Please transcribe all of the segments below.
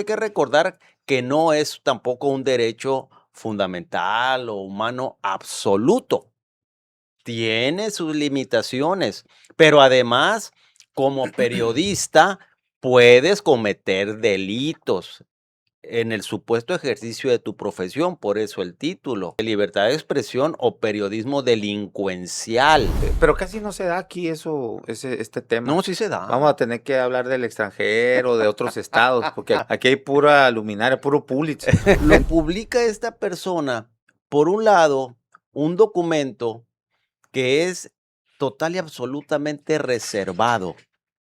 Hay que recordar que no es tampoco un derecho fundamental o humano absoluto. Tiene sus limitaciones, pero además, como periodista, puedes cometer delitos en el supuesto ejercicio de tu profesión, por eso el título, de libertad de expresión o periodismo delincuencial. Pero casi no se da aquí este tema. No, sí se da. Vamos a tener que hablar del extranjero, de otros estados, porque aquí hay pura luminaria, puro Pulitzer. Lo publica esta persona, por un lado, un documento que es total y absolutamente reservado,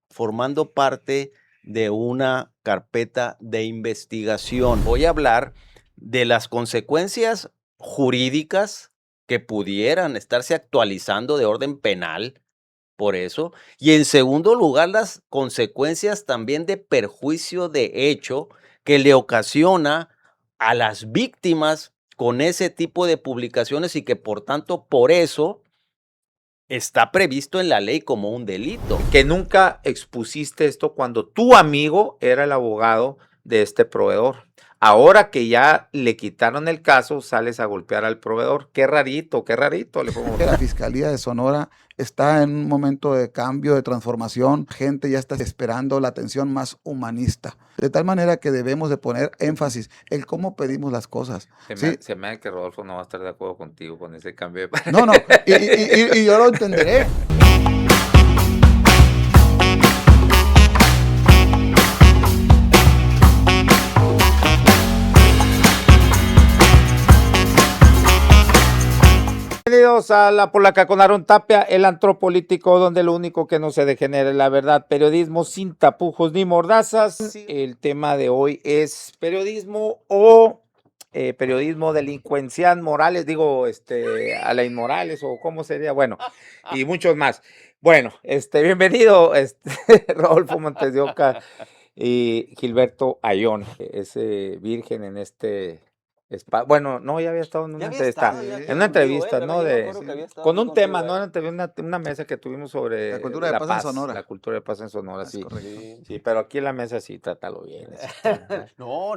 formando parte de una carpeta de investigación. Voy a hablar de las consecuencias jurídicas que pudieran estarse actualizando de orden penal por eso, y en segundo lugar, las consecuencias también de perjuicio de hecho que le ocasiona a las víctimas con ese tipo de publicaciones y que por tanto, por eso está previsto en la ley como un delito. Que nunca expusiste esto cuando tu amigo era el abogado de este proveedor. Ahora que ya le quitaron el caso, sales a golpear al proveedor. Qué rarito, qué rarito. La Fiscalía de Sonora está en un momento de cambio, de transformación. Gente ya está esperando la atención más humanista. De tal manera que debemos de poner énfasis en cómo pedimos las cosas. Se me hace que Rodolfo no va a estar de acuerdo contigo con ese cambio de... No, y yo lo entenderé. Bienvenidos a La Polaca con Aarón Tapia, el antropolítico, donde lo único que no se degenera es la verdad. Periodismo sin tapujos ni mordazas. El tema de hoy es periodismo o periodismo delincuencial, Morales, digo, Alain Morales, o cómo sería, bueno, y muchos más. Bueno, bienvenido, Rodolfo Montes de Oca y Gilberto Ayón, ese virgen en bueno, no, ya había estado en una entrevista, en una entrevista, ¿no? Con un tema, ¿no? Una mesa que tuvimos sobre La cultura de paz en Sonora. la cultura de paz en Sonora, Es sí. correcto. Sí, pero aquí en la mesa sí, trátalo bien. No,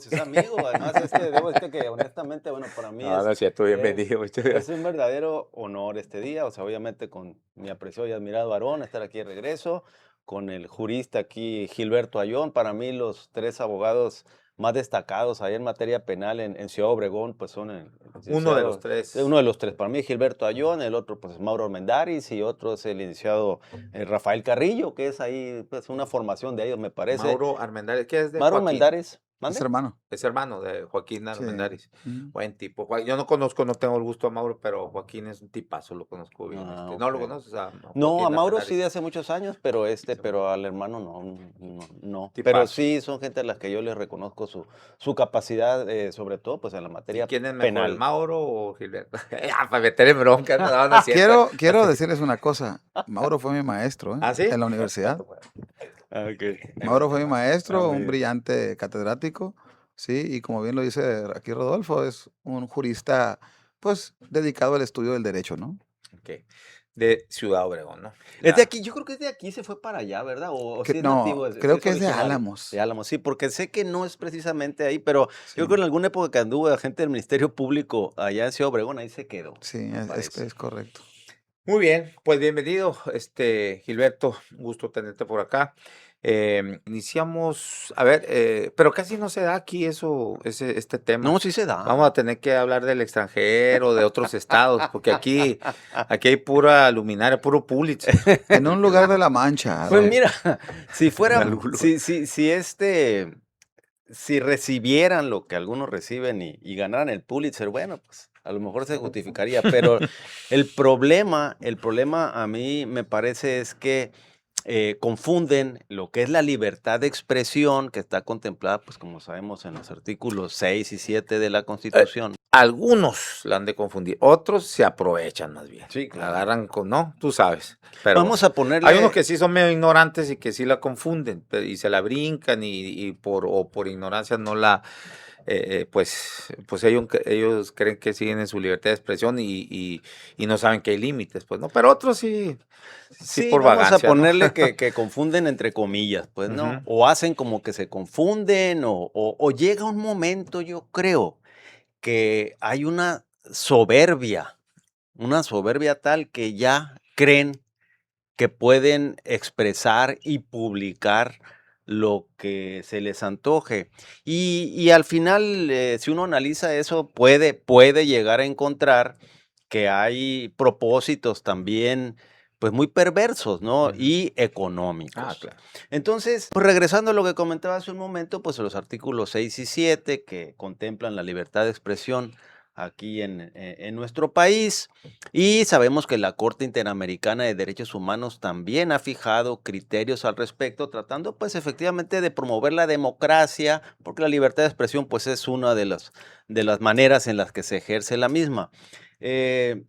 si es amigo, además debo que honestamente, bueno, para mí No, no es cierto, bienvenido. es un verdadero honor este día, o sea, obviamente con mi apreciado y admirado Aarón, estar aquí de regreso, con el jurista aquí Gilberto Ayón, para mí los tres abogados más destacados ahí en materia penal en Ciudad Obregón, pues son el Uno de los licenciado, tres. uno de los tres, para mí Gilberto Ayón, el otro pues es Mauro Armendáriz y otro es el licenciado Rafael Carrillo, que es ahí pues una formación de ellos, me parece. Mauro Armendáriz, ¿qué es de Mauro Joaquín? Armendáriz, Es ¿mande? hermano. Es hermano de Joaquín Sí. Armendáriz. Mm. Buen tipo. Yo no conozco, no tengo el gusto a Mauro, pero Joaquín es un tipazo, lo conozco bien. ¿No lo Ok. conoces a No, Joaquín a Mauro sí Armendáriz? de hace muchos años, pero Sí, pero al hermano no. Pero tipazo. sí son gente a las que yo les reconozco su capacidad, sobre todo pues en la ¿Y materia quién es mejor, el penal. Mauro o Gilberto? Para meter en bronca, no, no es cierto. Quiero decirles una cosa. Mauro fue mi maestro, ¿Ah, sí? en la universidad. Okay. Mauro fue mi maestro, muy un bien. brillante catedrático, sí, y como bien lo dice aquí Rodolfo, es un jurista, pues, dedicado al estudio del derecho, ¿no? Ok. De Ciudad Obregón, ¿no? Es de aquí, yo creo que es de aquí, se fue para allá, ¿verdad? O si es No, nativo, si creo es que es de originario. Álamos. De Álamos, sí, porque sé que no es precisamente ahí, pero Sí, yo creo que en alguna época que anduvo de gente del Ministerio Público allá en Ciudad Obregón, ahí se quedó, sí, me es parece. correcto. Muy bien, pues bienvenido, Gilberto, un gusto tenerte por acá. Iniciamos, a ver, pero casi no se da aquí este tema. No, sí se da. Vamos a tener que hablar del extranjero, de otros estados, porque aquí hay pura luminaria, puro Pulitzer. En un lugar de la Mancha. Pues Aarón. mira, si fuera, Lulo. si recibieran lo que algunos reciben y ganaran el Pulitzer, bueno, pues a lo mejor se justificaría, pero el problema a mí me parece es que confunden lo que es la libertad de expresión que está contemplada, pues como sabemos, en los artículos 6 y 7 de la Constitución. Algunos la han de confundir, otros se aprovechan más bien. Sí, claro. Agarran no, tú sabes. Pero Vamos a ponerle... hay unos que sí son medio ignorantes y que sí la confunden y se la brincan y por ignorancia no la pues ellos creen que siguen en su libertad de expresión y no saben que hay límites, pues, ¿no? Pero otros sí Sí, por vamos a vagancia, ¿no? ponerle que confunden entre comillas, pues, ¿no? Ujú. O hacen como que se confunden, o llega un momento, yo creo, que hay una soberbia tal que ya creen que pueden expresar y publicar lo que se les antoje. Y al final, si uno analiza eso, puede llegar a encontrar que hay propósitos también, pues muy perversos, ¿no? Ujú. Y Ah, económicos. claro. Entonces, pues regresando a lo que comentaba hace un momento, pues los artículos 6 y 7 que contemplan la libertad de expresión aquí en nuestro país. Y sabemos que la Corte Interamericana de Derechos Humanos también ha fijado criterios al respecto, tratando pues efectivamente de promover la democracia, porque la libertad de expresión pues es una de las maneras en las que se ejerce la misma. Eh,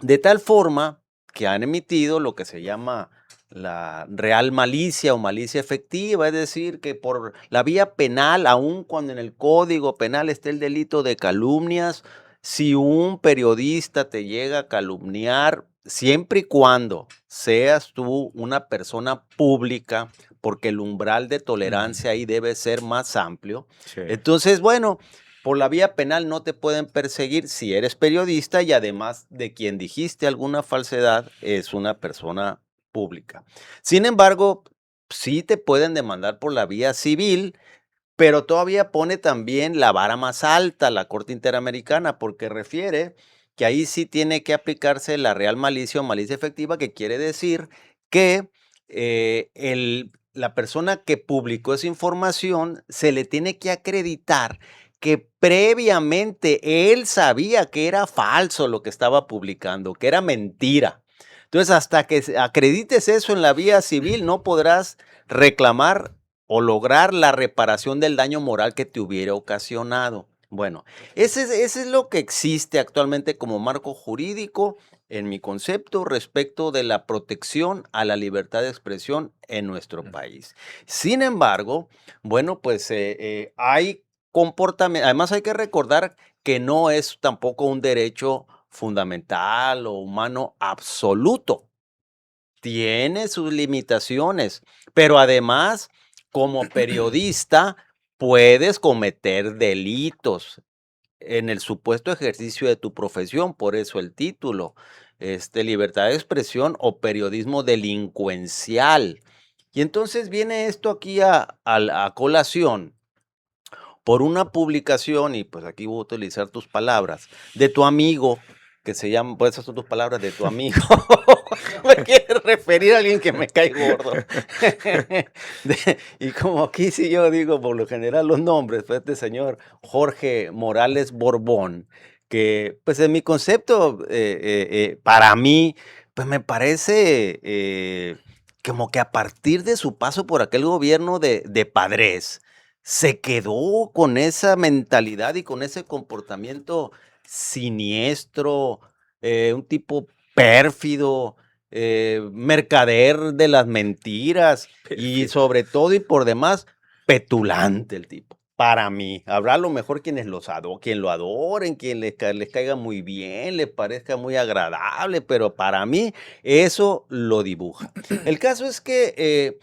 de tal forma que han emitido lo que se llama la real malicia o malicia efectiva, es decir, que por la vía penal, aun cuando en el Código Penal esté el delito de calumnias, si un periodista te llega a calumniar, siempre y cuando seas tú una persona pública, porque el umbral de tolerancia ahí debe ser más amplio, Sí. entonces, bueno, por la vía penal no te pueden perseguir si eres periodista y además de quien dijiste alguna falsedad es una persona pública. Sin embargo, sí te pueden demandar por la vía civil, pero todavía pone también la vara más alta la Corte Interamericana porque refiere que ahí sí tiene que aplicarse la real malicia o malicia efectiva, que quiere decir que la persona que publicó esa información se le tiene que acreditar que previamente él sabía que era falso lo que estaba publicando, que era mentira. Entonces, hasta que acredites eso en la vía civil, no podrás reclamar o lograr la reparación del daño moral que te hubiera ocasionado. Bueno, ese es lo que existe actualmente como marco jurídico en mi concepto respecto de la protección a la libertad de expresión en nuestro país. Sin embargo, bueno, pues hay comportamiento, además hay que recordar que no es tampoco un derecho fundamental o humano absoluto, tiene sus limitaciones, pero además, como periodista, puedes cometer delitos en el supuesto ejercicio de tu profesión, por eso el título, libertad de expresión o periodismo delincuencial. Y entonces viene esto aquí a colación por una publicación, y pues aquí voy a utilizar tus palabras, de tu amigo, que se llama, pues esas son tus palabras, de tu amigo. No me quieres referir a alguien que me cae gordo. Y como aquí sí yo digo por lo general los nombres, pues este señor Jorge Morales Borbón, que pues en mi concepto, para mí, pues me parece como que a partir de su paso por aquel gobierno de Padres, se quedó con esa mentalidad y con ese comportamiento siniestro, un tipo pérfido, mercader de las mentiras y Perfecto. sobre todo y por demás, petulante el tipo. Para mí, habrá a lo mejor quien lo adoren, quien les caiga muy bien, les parezca muy agradable, pero para mí eso lo dibuja. El caso es que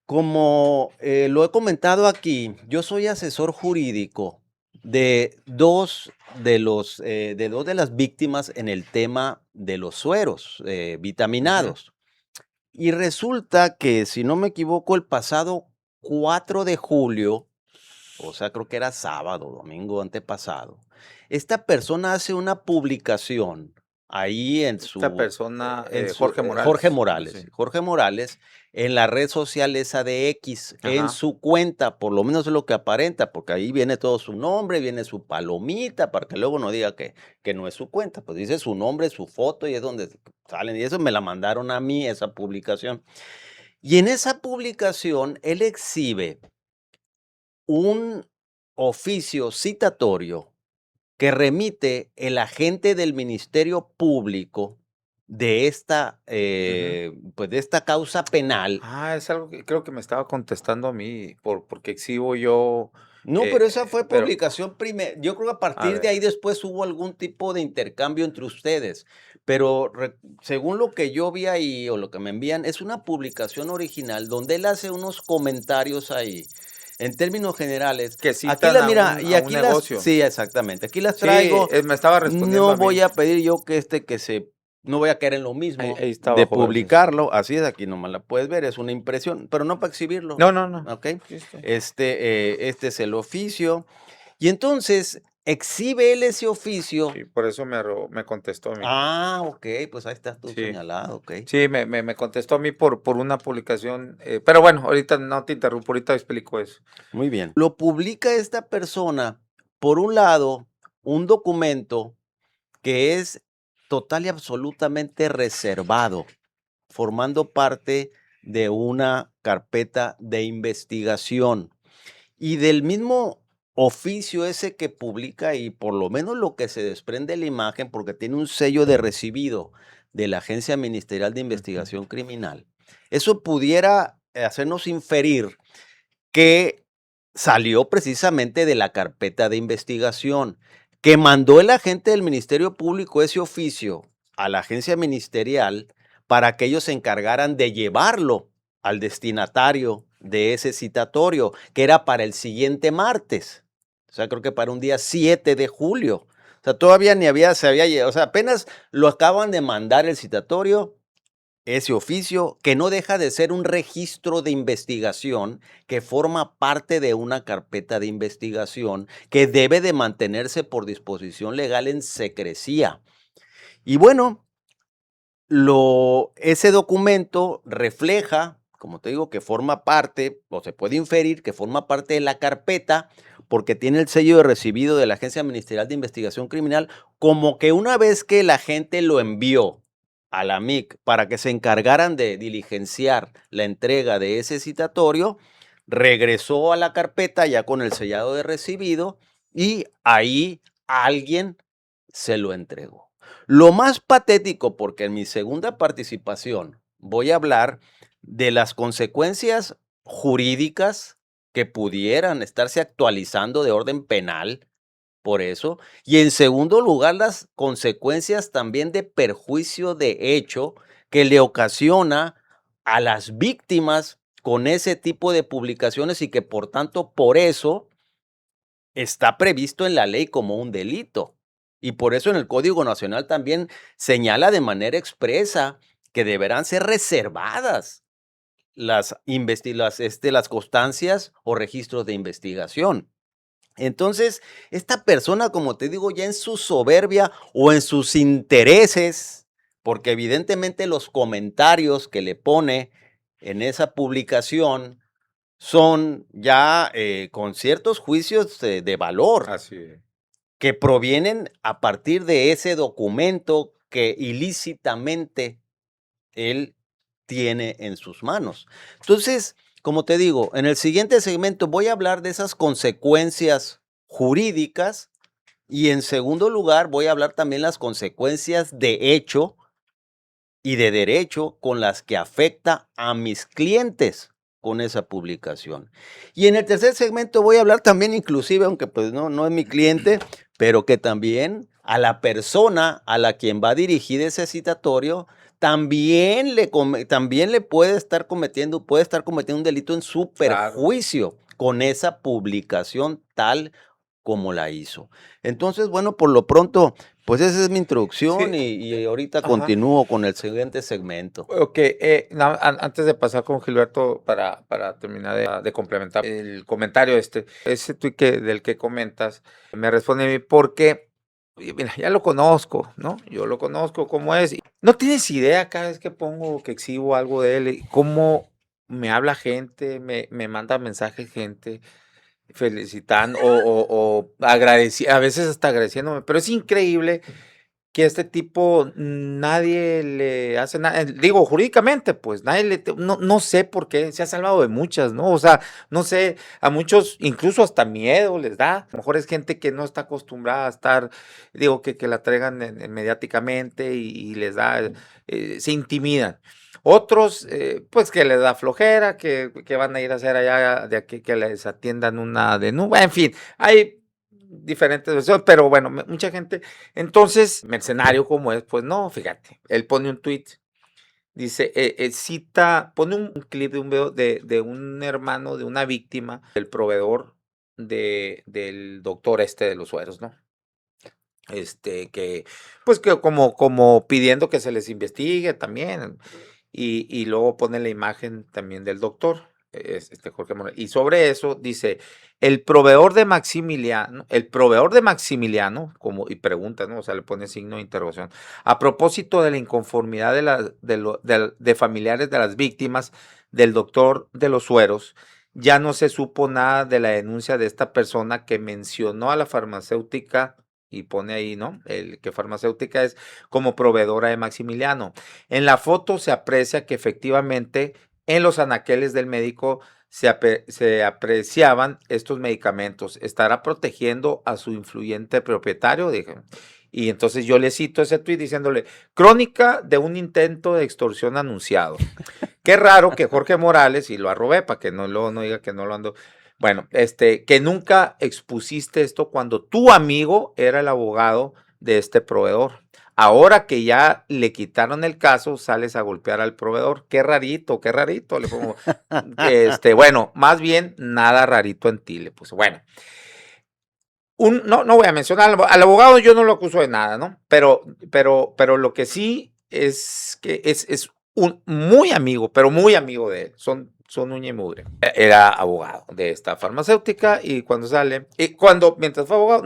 como lo he comentado aquí, yo soy asesor jurídico de dos de las víctimas en el tema de los sueros Ujú. vitaminados. Y resulta que, si no me equivoco, el pasado 4 de julio, o sea, creo que era sábado, domingo antepasado, esta persona hace una publicación ahí Esta persona, Jorge Jorge Morales. Morales, Sí. Jorge Morales, en la red social esa de X, en Ajá. su cuenta, por lo menos es lo que aparenta, porque ahí viene todo su nombre, viene su palomita, para que luego no diga que no es su cuenta, pues dice su nombre, su foto y es donde salen, y eso me la mandaron a mí, esa publicación. Y en esa publicación él exhibe un oficio citatorio que remite el agente del Ministerio Público de esta, Ujú. pues de esta causa penal. Es algo que creo que me estaba contestando a mí, porque exhibo yo No, pero esa fue pero, publicación primera. Yo creo que a a partir de ver, ahí después hubo algún tipo de intercambio entre ustedes. Pero según lo que yo vi ahí o lo que me envían, es una publicación original donde él hace unos comentarios ahí. En términos generales, que aquí citan las, mira, y a un aquí las, negocio. sí, exactamente, aquí las Sí, traigo. me estaba respondiendo No a mí. voy a pedir yo no voy a caer en lo mismo Ahí está de abajo, gracias. publicarlo. Así es, aquí nomás la puedes ver, es una impresión, pero no para exhibirlo. No, no, no. ¿Ok? Aquí está. Este es el oficio. Y entonces exhibe él ese oficio. Sí, por eso me contestó a mí. Ah, ok, pues ahí estás tú Sí, señalado, ok. sí, me contestó a mí por una publicación. Pero bueno, ahorita no te interrumpo, ahorita explico eso. Muy bien. Lo publica esta persona, por un lado, un documento que es total y absolutamente reservado, formando parte de una carpeta de investigación. Y del mismo oficio ese que publica y por lo menos lo que se desprende de la imagen, porque tiene un sello de recibido de la Agencia Ministerial de Ujú. Investigación Criminal, eso pudiera hacernos inferir que salió precisamente de la carpeta de investigación, que mandó el agente del Ministerio Público ese oficio a la agencia ministerial para que ellos se encargaran de llevarlo al destinatario de ese citatorio, que era para el siguiente martes. O sea, creo que para un día 7 de julio. O sea, todavía ni se había llegado, o sea, apenas lo acaban de mandar el citatorio, ese oficio, que no deja de ser un registro de investigación que forma parte de una carpeta de investigación que debe de mantenerse por disposición legal en secrecía. Y bueno, ese documento refleja, como te digo, que forma parte, o se puede inferir que forma parte de la carpeta, porque tiene el sello de recibido de la Agencia Ministerial de Investigación Criminal, como que una vez que la gente lo envió a la MIC para que se encargaran de diligenciar la entrega de ese citatorio, regresó a la carpeta ya con el sellado de recibido y ahí alguien se lo entregó. Lo más patético, porque en mi segunda participación voy a hablar de las consecuencias jurídicas que pudieran estarse actualizando de orden penal por eso, y en segundo lugar, las consecuencias también de perjuicio de hecho que le ocasiona a las víctimas con ese tipo de publicaciones y que por tanto por eso está previsto en la ley como un delito. Y por eso en el Código Nacional también señala de manera expresa que deberán ser reservadas las constancias o registros de investigación. Entonces, esta persona, como te digo, ya en su soberbia o en sus intereses, porque evidentemente los comentarios que le pone en esa publicación son ya con ciertos juicios de valor Así es. que provienen a partir de ese documento que ilícitamente él tiene en sus manos. Entonces, como te digo, en el siguiente segmento voy a hablar de esas consecuencias jurídicas y en segundo lugar voy a hablar también las consecuencias de hecho y de derecho con las que afecta a mis clientes con esa publicación. Y en el tercer segmento voy a hablar también inclusive, aunque pues no es mi cliente, pero que también a la persona a la quien va dirigido ese citatorio, también le puede estar cometiendo un delito en su Claro. perjuicio con esa publicación tal como la hizo. Entonces, bueno, por lo pronto, pues esa es mi introducción Sí, y ahorita ajá. continúo con el siguiente segmento. Ok, antes de pasar con Gilberto para terminar de complementar el comentario ese tuit del que comentas, me responde a mí porque, oye, mira, ya lo conozco, ¿no? Yo lo conozco cómo es. No tienes idea cada vez que pongo, que exhibo algo de él, cómo me habla gente, me manda mensajes gente felicitando o a veces hasta agradeciéndome, pero es increíble que este tipo nadie le hace nada, digo, jurídicamente, pues no sé por qué, se ha salvado de muchas, ¿no? O sea, no sé, a muchos incluso hasta miedo les da, a lo mejor es gente que no está acostumbrada a estar, digo, que la traigan mediáticamente y les da, se intimidan. Otros, pues que les da flojera, que van a ir a hacer allá de aquí, que les atiendan una denuncia, en fin, hay diferentes versiones, pero bueno, mucha gente, entonces, mercenario como es, pues no, fíjate, él pone un tweet, dice, cita, pone un clip de un video de un hermano de una víctima, del proveedor del doctor de los sueros, ¿no? Que, pues que como pidiendo que se les investigue también, y luego pone la imagen también del doctor, Jorge Morales, y sobre eso dice, el proveedor de Maximiliano, como, y pregunta, ¿no? O sea, le pone signo de interrogación, a propósito de la inconformidad de familiares de las víctimas del doctor de los sueros, ya no se supo nada de la denuncia de esta persona que mencionó a la farmacéutica y pone ahí, ¿no? Que farmacéutica es como proveedora de Maximiliano. En la foto se aprecia que efectivamente en los anaqueles del médico se apreciaban estos medicamentos. ¿Estará protegiendo a su influyente propietario? Dije. Y entonces yo le cito ese tuit diciéndole, crónica de un intento de extorsión anunciado. Qué raro que Jorge Morales, y lo arrobé para que no diga que no lo ando. Bueno, que nunca expusiste esto cuando tu amigo era el abogado de este proveedor. Ahora que ya le quitaron el caso, sales a golpear al proveedor. Qué rarito, qué rarito. Le pongo, bueno, más bien nada rarito en ti. Le puse, bueno. No voy a mencionar al abogado, yo no lo acuso de nada, ¿no? Pero lo que sí es que es un muy amigo, pero muy amigo de él. Son uña y mugre. Era abogado de esta farmacéutica y cuando sale, mientras fue abogado,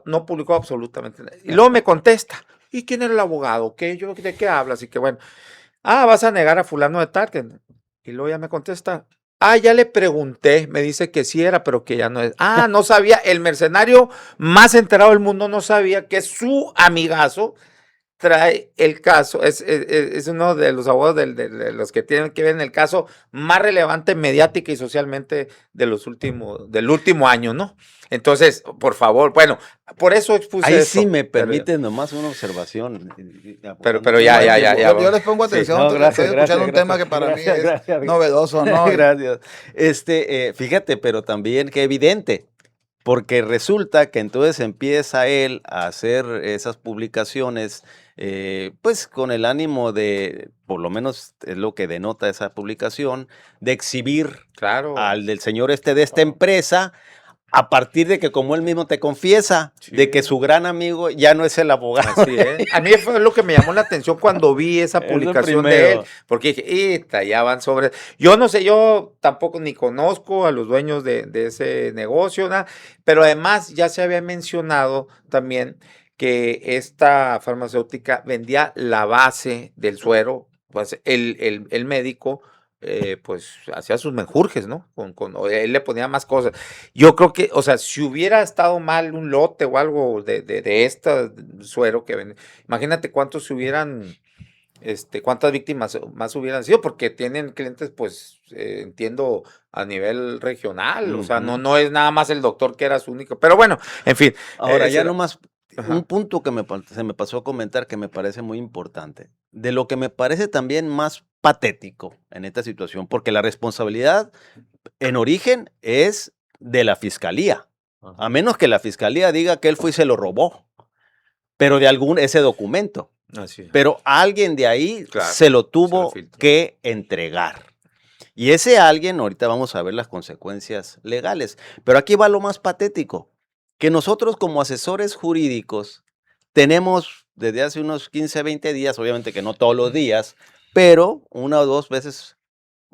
no publicó absolutamente nada. Y luego me contesta, ¿y quién era el abogado? ¿De qué hablas? Y que bueno, vas a negar a fulano de tal. Y luego ya me contesta, ya le pregunté, me dice que sí era, pero que ya no es. No sabía, el mercenario más enterado del mundo no sabía que su amigazo trae el caso, es uno de los abogados de los que tienen que ver en el caso más relevante mediática y socialmente del último año, ¿no? Entonces, por favor, bueno, por eso expuse Ahí eso. sí me permite nomás una observación. Pero ya. Yo les pongo atención, Sí, no, gracias, estoy escuchando un gracias, tema que para mí gracias, es novedoso, ¿no? Gracias. Fíjate, pero también que evidente, porque resulta que entonces empieza él a hacer esas publicaciones, pues con el ánimo de, por lo menos es lo que denota esa publicación, de exhibir Claro. al del señor de esta empresa, a partir de que, como él mismo te confiesa, de que su gran amigo ya no es el abogado. Así es. A mí fue lo que me llamó la atención cuando vi esa publicación de él, porque dije, ya van sobre. Yo no sé, yo tampoco ni conozco a los dueños de ese negocio, nada, pero además ya se había mencionado también que esta farmacéutica vendía la base del suero, pues el médico. Pues hacía sus menjurjes, ¿no? Él le ponía más cosas. Yo creo que, o sea, si hubiera estado mal un lote o algo de esta suero que vende, imagínate cuántos cuántas víctimas más hubieran sido, porque tienen clientes, pues, entiendo, a nivel regional, o sea, no es nada más el doctor que era su único, pero bueno, en fin. Ahora, ya nomás, un punto que se me pasó a comentar que me parece muy importante, de lo que me parece también más patético en esta situación, porque la responsabilidad en origen es de la fiscalía, a menos que la fiscalía diga que él fue y se lo robó, pero de ese documento. Así es. Pero alguien de ahí Claro, se lo tuvo filtró. que entregar. Y ese alguien, ahorita vamos a ver las consecuencias legales, pero aquí va lo más patético, que nosotros como asesores jurídicos tenemos desde hace unos 15, 20 días, obviamente que no todos los días, pero 1 o 2 veces,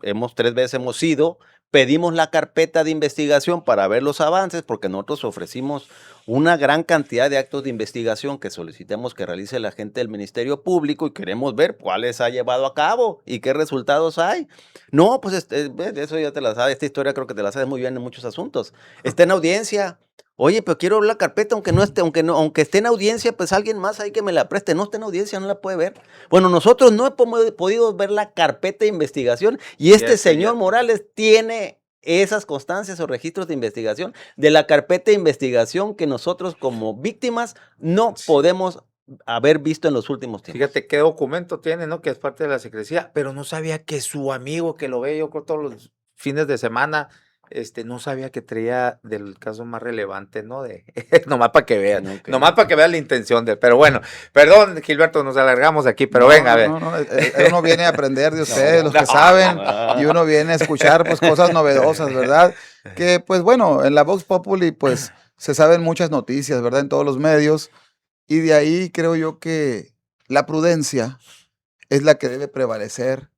3 veces hemos ido, pedimos la carpeta de investigación para ver los avances, porque nosotros ofrecimos una gran cantidad de actos de investigación que solicitamos que realice la gente del Ministerio Público y queremos ver cuáles ha llevado a cabo y qué resultados hay. No, pues eso ya te la sabes, esta historia creo que te la sabes muy bien en muchos asuntos. Está en audiencia. Oye, pero quiero ver la carpeta, aunque no esté, aunque esté en audiencia, pues alguien más ahí que me la preste. No esté en audiencia, no la puede ver. Bueno, nosotros no hemos podido ver la carpeta de investigación y Y este eso señor ya. Morales tiene esas constancias o registros de investigación de la carpeta de investigación que nosotros como víctimas no Sí. podemos haber visto en los últimos tiempos. Fíjate qué documento tiene, ¿no? Que es parte de la secrecía, pero no sabía que su amigo, que lo ve yo creo todos los fines de semana, no sabía que traía del caso más relevante, ¿no? De nomás para que veas, Ok. nomás para que veas la intención de él. Pero bueno, perdón, Gilberto, nos alargamos aquí, pero No, venga, a ver. no, uno viene a aprender de ustedes, los no, que saben, y no. uno viene a escuchar pues cosas novedosas, ¿verdad? Que pues bueno, en la Vox Populi pues se saben muchas noticias, ¿verdad? En todos los medios, y de ahí creo yo que la prudencia es la que debe prevalecer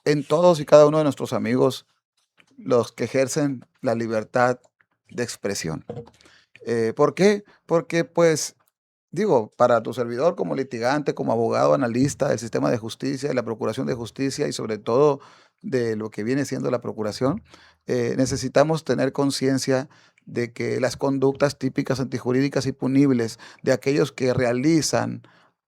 en todos y cada uno de nuestros amigos, los que ejercen la libertad de expresión. ¿Por qué? Porque pues digo, para tu servidor como litigante, como abogado, analista del sistema de justicia, de la procuración de justicia y sobre todo de lo que viene siendo la procuración, necesitamos tener conciencia de que las conductas típicas antijurídicas y punibles de aquellos que realizan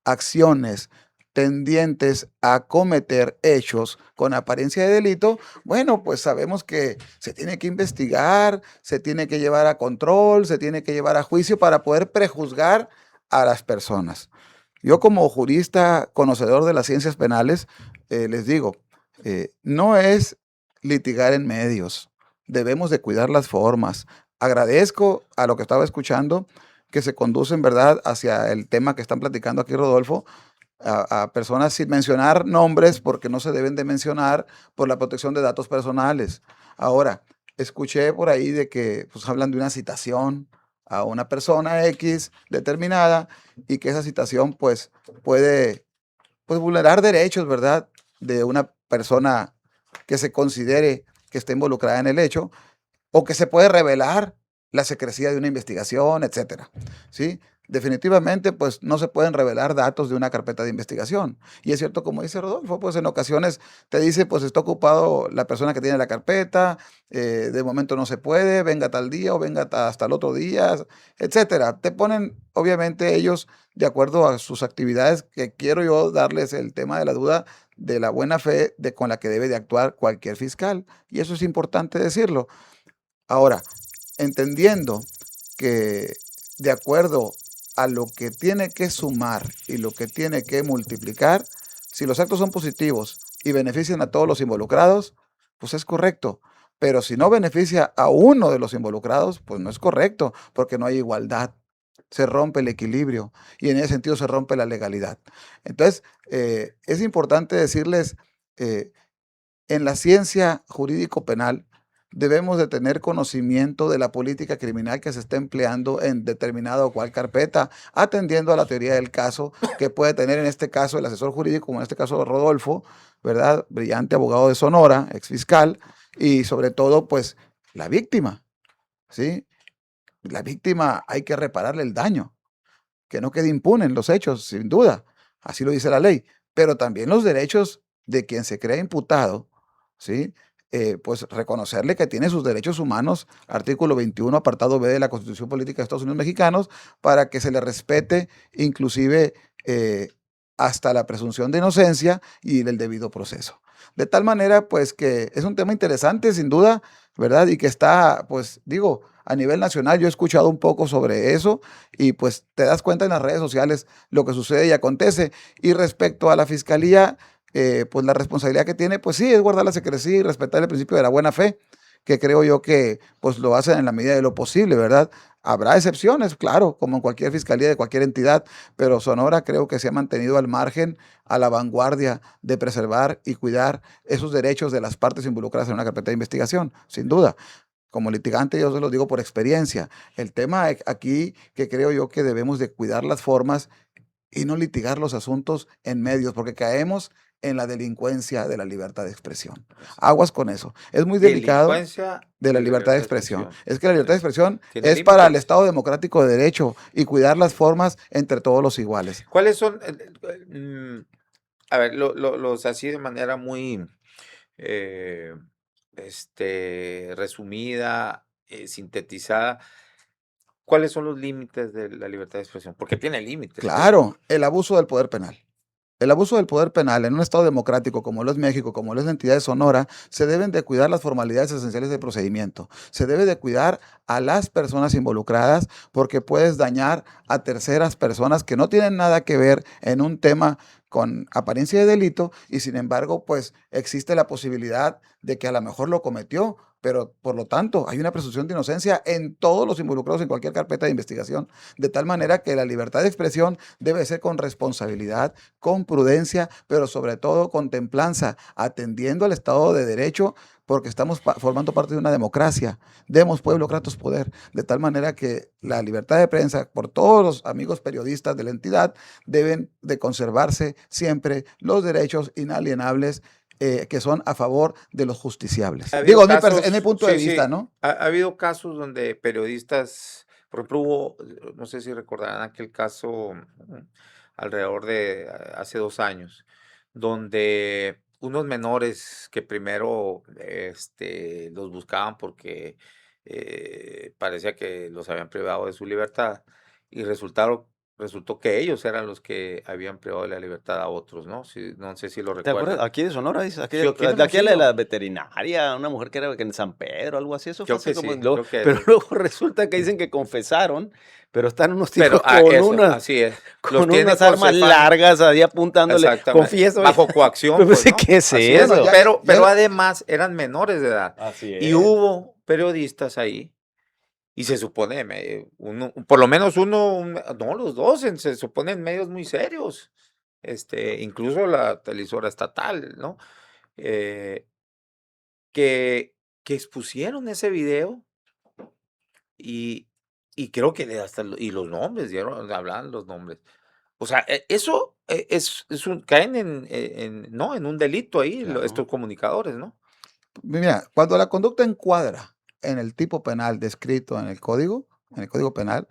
acciones tendientes a cometer hechos con apariencia de delito, bueno, pues sabemos que se tiene que investigar, se tiene que llevar a control, se tiene que llevar a juicio para poder prejuzgar a las personas. Yo como jurista conocedor de las ciencias penales, les digo, no es litigar en medios, debemos de cuidar las formas. Agradezco a lo que estaba escuchando que se conduce en verdad hacia el tema que están platicando aquí Rodolfo, a personas sin mencionar nombres porque no se deben de mencionar por la protección de datos personales. Ahora, escuché por ahí de que pues, hablan de una citación a una persona X determinada y que esa citación pues puede pues, vulnerar derechos, ¿verdad? De una persona que se considere que está involucrada en el hecho o que se puede revelar la secrecía de una investigación, etcétera, ¿sí? Definitivamente, pues no se pueden revelar datos de una carpeta de investigación. Y es cierto, como dice Rodolfo, pues en ocasiones te dice, pues está ocupado la persona que tiene la carpeta, de momento no se puede, venga tal día o venga hasta el otro día, etcétera. Te ponen, obviamente, ellos de acuerdo a sus actividades, que quiero yo darles el tema de la duda de la buena fe con la que debe de actuar cualquier fiscal. Y eso es importante decirlo. Ahora, entendiendo que de acuerdo a lo que tiene que sumar y lo que tiene que multiplicar, si los actos son positivos y benefician a todos los involucrados, pues es correcto. Pero si no beneficia a uno de los involucrados, pues no es correcto, porque no hay igualdad. Se rompe el equilibrio y en ese sentido se rompe la legalidad. Entonces, es importante decirles, eh, en la ciencia jurídico-penal debemos de tener conocimiento de la política criminal que se está empleando en determinada o cual carpeta, atendiendo a la teoría del caso que puede tener en este caso el asesor jurídico, como en este caso Rodolfo, ¿verdad? Brillante abogado de Sonora, ex fiscal, y sobre todo, pues, la víctima, ¿sí? La víctima hay que repararle el daño, que no quede impune en los hechos, sin duda, así lo dice la ley, pero también los derechos de quien se cree imputado, ¿sí? Pues reconocerle que tiene sus derechos humanos, artículo 21, apartado B de la Constitución Política de Estados Unidos Mexicanos, para que se le respete inclusive hasta la presunción de inocencia y el debido proceso. De tal manera, pues que es un tema interesante, sin duda, ¿verdad? Y que está, pues digo, a nivel nacional, yo he escuchado un poco sobre eso y pues te das cuenta en las redes sociales lo que sucede y acontece. Y respecto a la fiscalía, pues la responsabilidad que tiene, pues sí, es guardar la secrecía y respetar el principio de la buena fe, que creo yo que pues lo hacen en la medida de lo posible, ¿verdad? Habrá excepciones, claro, como en cualquier fiscalía de cualquier entidad, pero Sonora creo que se ha mantenido al margen, a la vanguardia de preservar y cuidar esos derechos de las partes involucradas en una carpeta de investigación, sin duda. Como litigante, yo se lo digo por experiencia. El tema aquí que creo yo que debemos de cuidar las formas y no litigar los asuntos en medios, porque caemos en la delincuencia de la libertad de expresión. Aguas con eso. Es muy delicado Delincuencia de la de la libertad de libertad de expresión. expresión. Es que la libertad de expresión ¿Tiene es para el límites? Estado democrático de derecho y cuidar las formas entre todos los iguales. ¿Cuáles son? A ver, los así de manera muy eh, resumida, sintetizada. ¿cuáles son los límites de la libertad de expresión? Porque tiene límites. Claro, el abuso del poder penal. El abuso del poder penal en un Estado democrático como lo es México, como lo es la entidad de Sonora, se deben de cuidar las formalidades esenciales del procedimiento. Se debe de cuidar a las personas involucradas porque puedes dañar a terceras personas que no tienen nada que ver en un tema con apariencia de delito y sin embargo, pues existe la posibilidad de que a lo mejor lo cometió, pero por lo tanto hay una presunción de inocencia en todos los involucrados en cualquier carpeta de investigación, de tal manera que la libertad de expresión debe ser con responsabilidad, con prudencia, pero sobre todo con templanza, atendiendo al Estado de Derecho, porque estamos formando parte de una democracia. Demos pueblo, kratos poder, de tal manera que la libertad de prensa, por todos los amigos periodistas de la entidad, deben de conservarse siempre los derechos inalienables que son a favor de los justiciables. Digo, en mi punto de vista, ¿no? Ha habido casos donde periodistas, por ejemplo, hubo, no sé si recordarán aquel caso alrededor de hace 2 años, donde unos menores que primero los buscaban porque parecía que los habían privado de su libertad y resultó que ellos eran los que habían privado de la libertad a otros, ¿no? No sé si lo ¿Te acuerdas? recuerdan. Aquí de Sonora, dices, aquí, Sí, aquí en de aquí a la Hermosillo. veterinaria, una mujer que era en San Pedro, algo así, eso fue Creo hace que como, sí, creo que pero luego resulta que dicen que confesaron, pero están unos pero tipos con eso, unas, así es. Los con tienen unas por armas cefal largas ahí apuntándole, exactamente, confieso, bajo coacción, pero pues, sí, ¿no? ¿qué es Así es, Bueno, eso? pero además eran menores de edad. Así Y es. hubo periodistas ahí, y se supone, por lo menos uno, no, los dos, se supone en medios muy serios, incluso la televisora estatal, ¿no? Eh, que, que expusieron ese video y, y creo que y los nombres, hablaban los nombres. O sea, eso caen ¿no? En un delito ahí, estos Claro. comunicadores, ¿no? Mira, cuando la conducta encuadra en el tipo penal descrito en el código penal,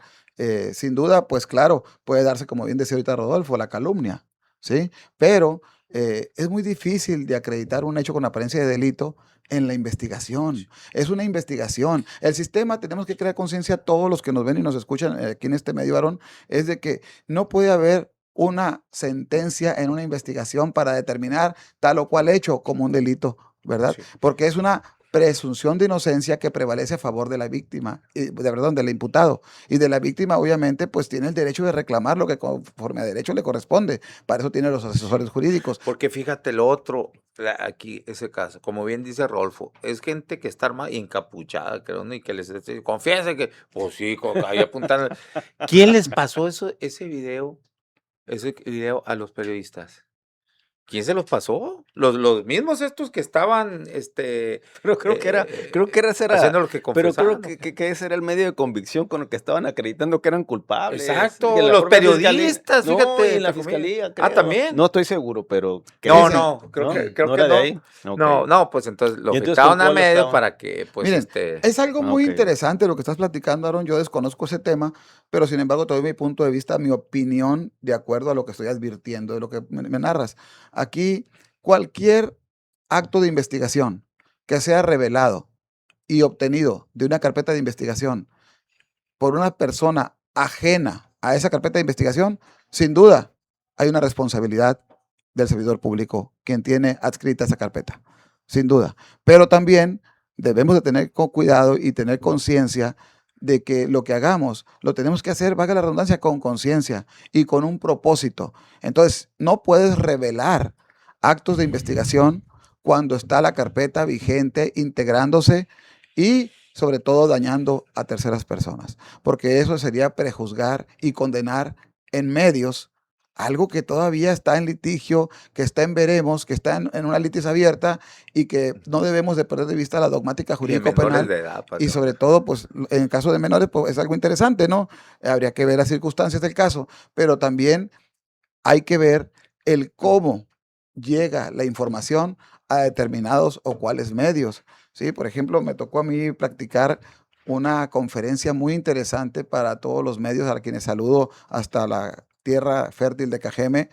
sin duda, pues claro, puede darse, como bien decía ahorita Rodolfo, la calumnia, ¿sí? Pero es muy difícil de acreditar un hecho con apariencia de delito en la investigación. Es una investigación. El sistema, tenemos que crear conciencia, todos los que nos ven y nos escuchan aquí en este medio, varón, es de que no puede haber una sentencia en una investigación para determinar tal o cual hecho como un delito, ¿verdad? Sí. Porque es una presunción de inocencia que prevalece a favor de la víctima, perdón, del imputado. Y de la víctima, obviamente, pues tiene el derecho de reclamar lo que conforme a derecho le corresponde. Para eso tiene los asesores jurídicos. Porque fíjate lo otro, aquí ese caso, como bien dice Rolfo, es gente que está armada y encapuchada, creo, ¿no? Y que les confiesa que, pues sí, ahí apuntan. ¿Quién les pasó ese video a los periodistas? ¿Quién se los pasó? Los mismos estos que estaban, Pero creo que ese haciendo era, lo que pero creo confesaban, ¿o qué? que ese era el medio de convicción con el que estaban acreditando que eran culpables. Y Exacto, en la los propia fiscalía, periodistas, no, y fíjate, en la entre comillas. fiscalía, Ah, creo. ¿también? No estoy seguro, pero No, Dicen, no, creo ¿no? que creo ¿No que era de no. ahí? Ok. No, pues entonces lo ¿Y entonces con filtraron a cuál medios estaban? para que, pues, miren, es algo muy Ok. interesante lo que estás platicando, Aaron. Yo desconozco ese tema, pero sin embargo te doy mi punto de vista, mi opinión, de acuerdo a lo que estoy advirtiendo, de lo que me narras. Aquí, cualquier acto de investigación que sea revelado y obtenido de una carpeta de investigación por una persona ajena a esa carpeta de investigación, sin duda hay una responsabilidad del servidor público, quien tiene adscrita esa carpeta, sin duda. Pero también debemos de tener cuidado y tener conciencia de que lo que hagamos lo tenemos que hacer, valga la redundancia, con conciencia y con un propósito. Entonces, no puedes revelar actos de investigación cuando está la carpeta vigente, integrándose y sobre todo dañando a terceras personas, porque eso sería prejuzgar y condenar en medios algo que todavía está en litigio, que está en veremos, que está en una litis abierta y que no debemos de perder de vista la dogmática y de jurídico-penal. menores de edad, Y patrón. sobre todo, pues en el caso de menores, pues es algo interesante, ¿no? Habría que ver las circunstancias del caso, pero también hay que ver el cómo llega la información a determinados o cuáles medios. ¿Sí? Por ejemplo, me tocó a mí practicar una conferencia muy interesante para todos los medios, a quienes saludo hasta la tierra fértil de Cajeme,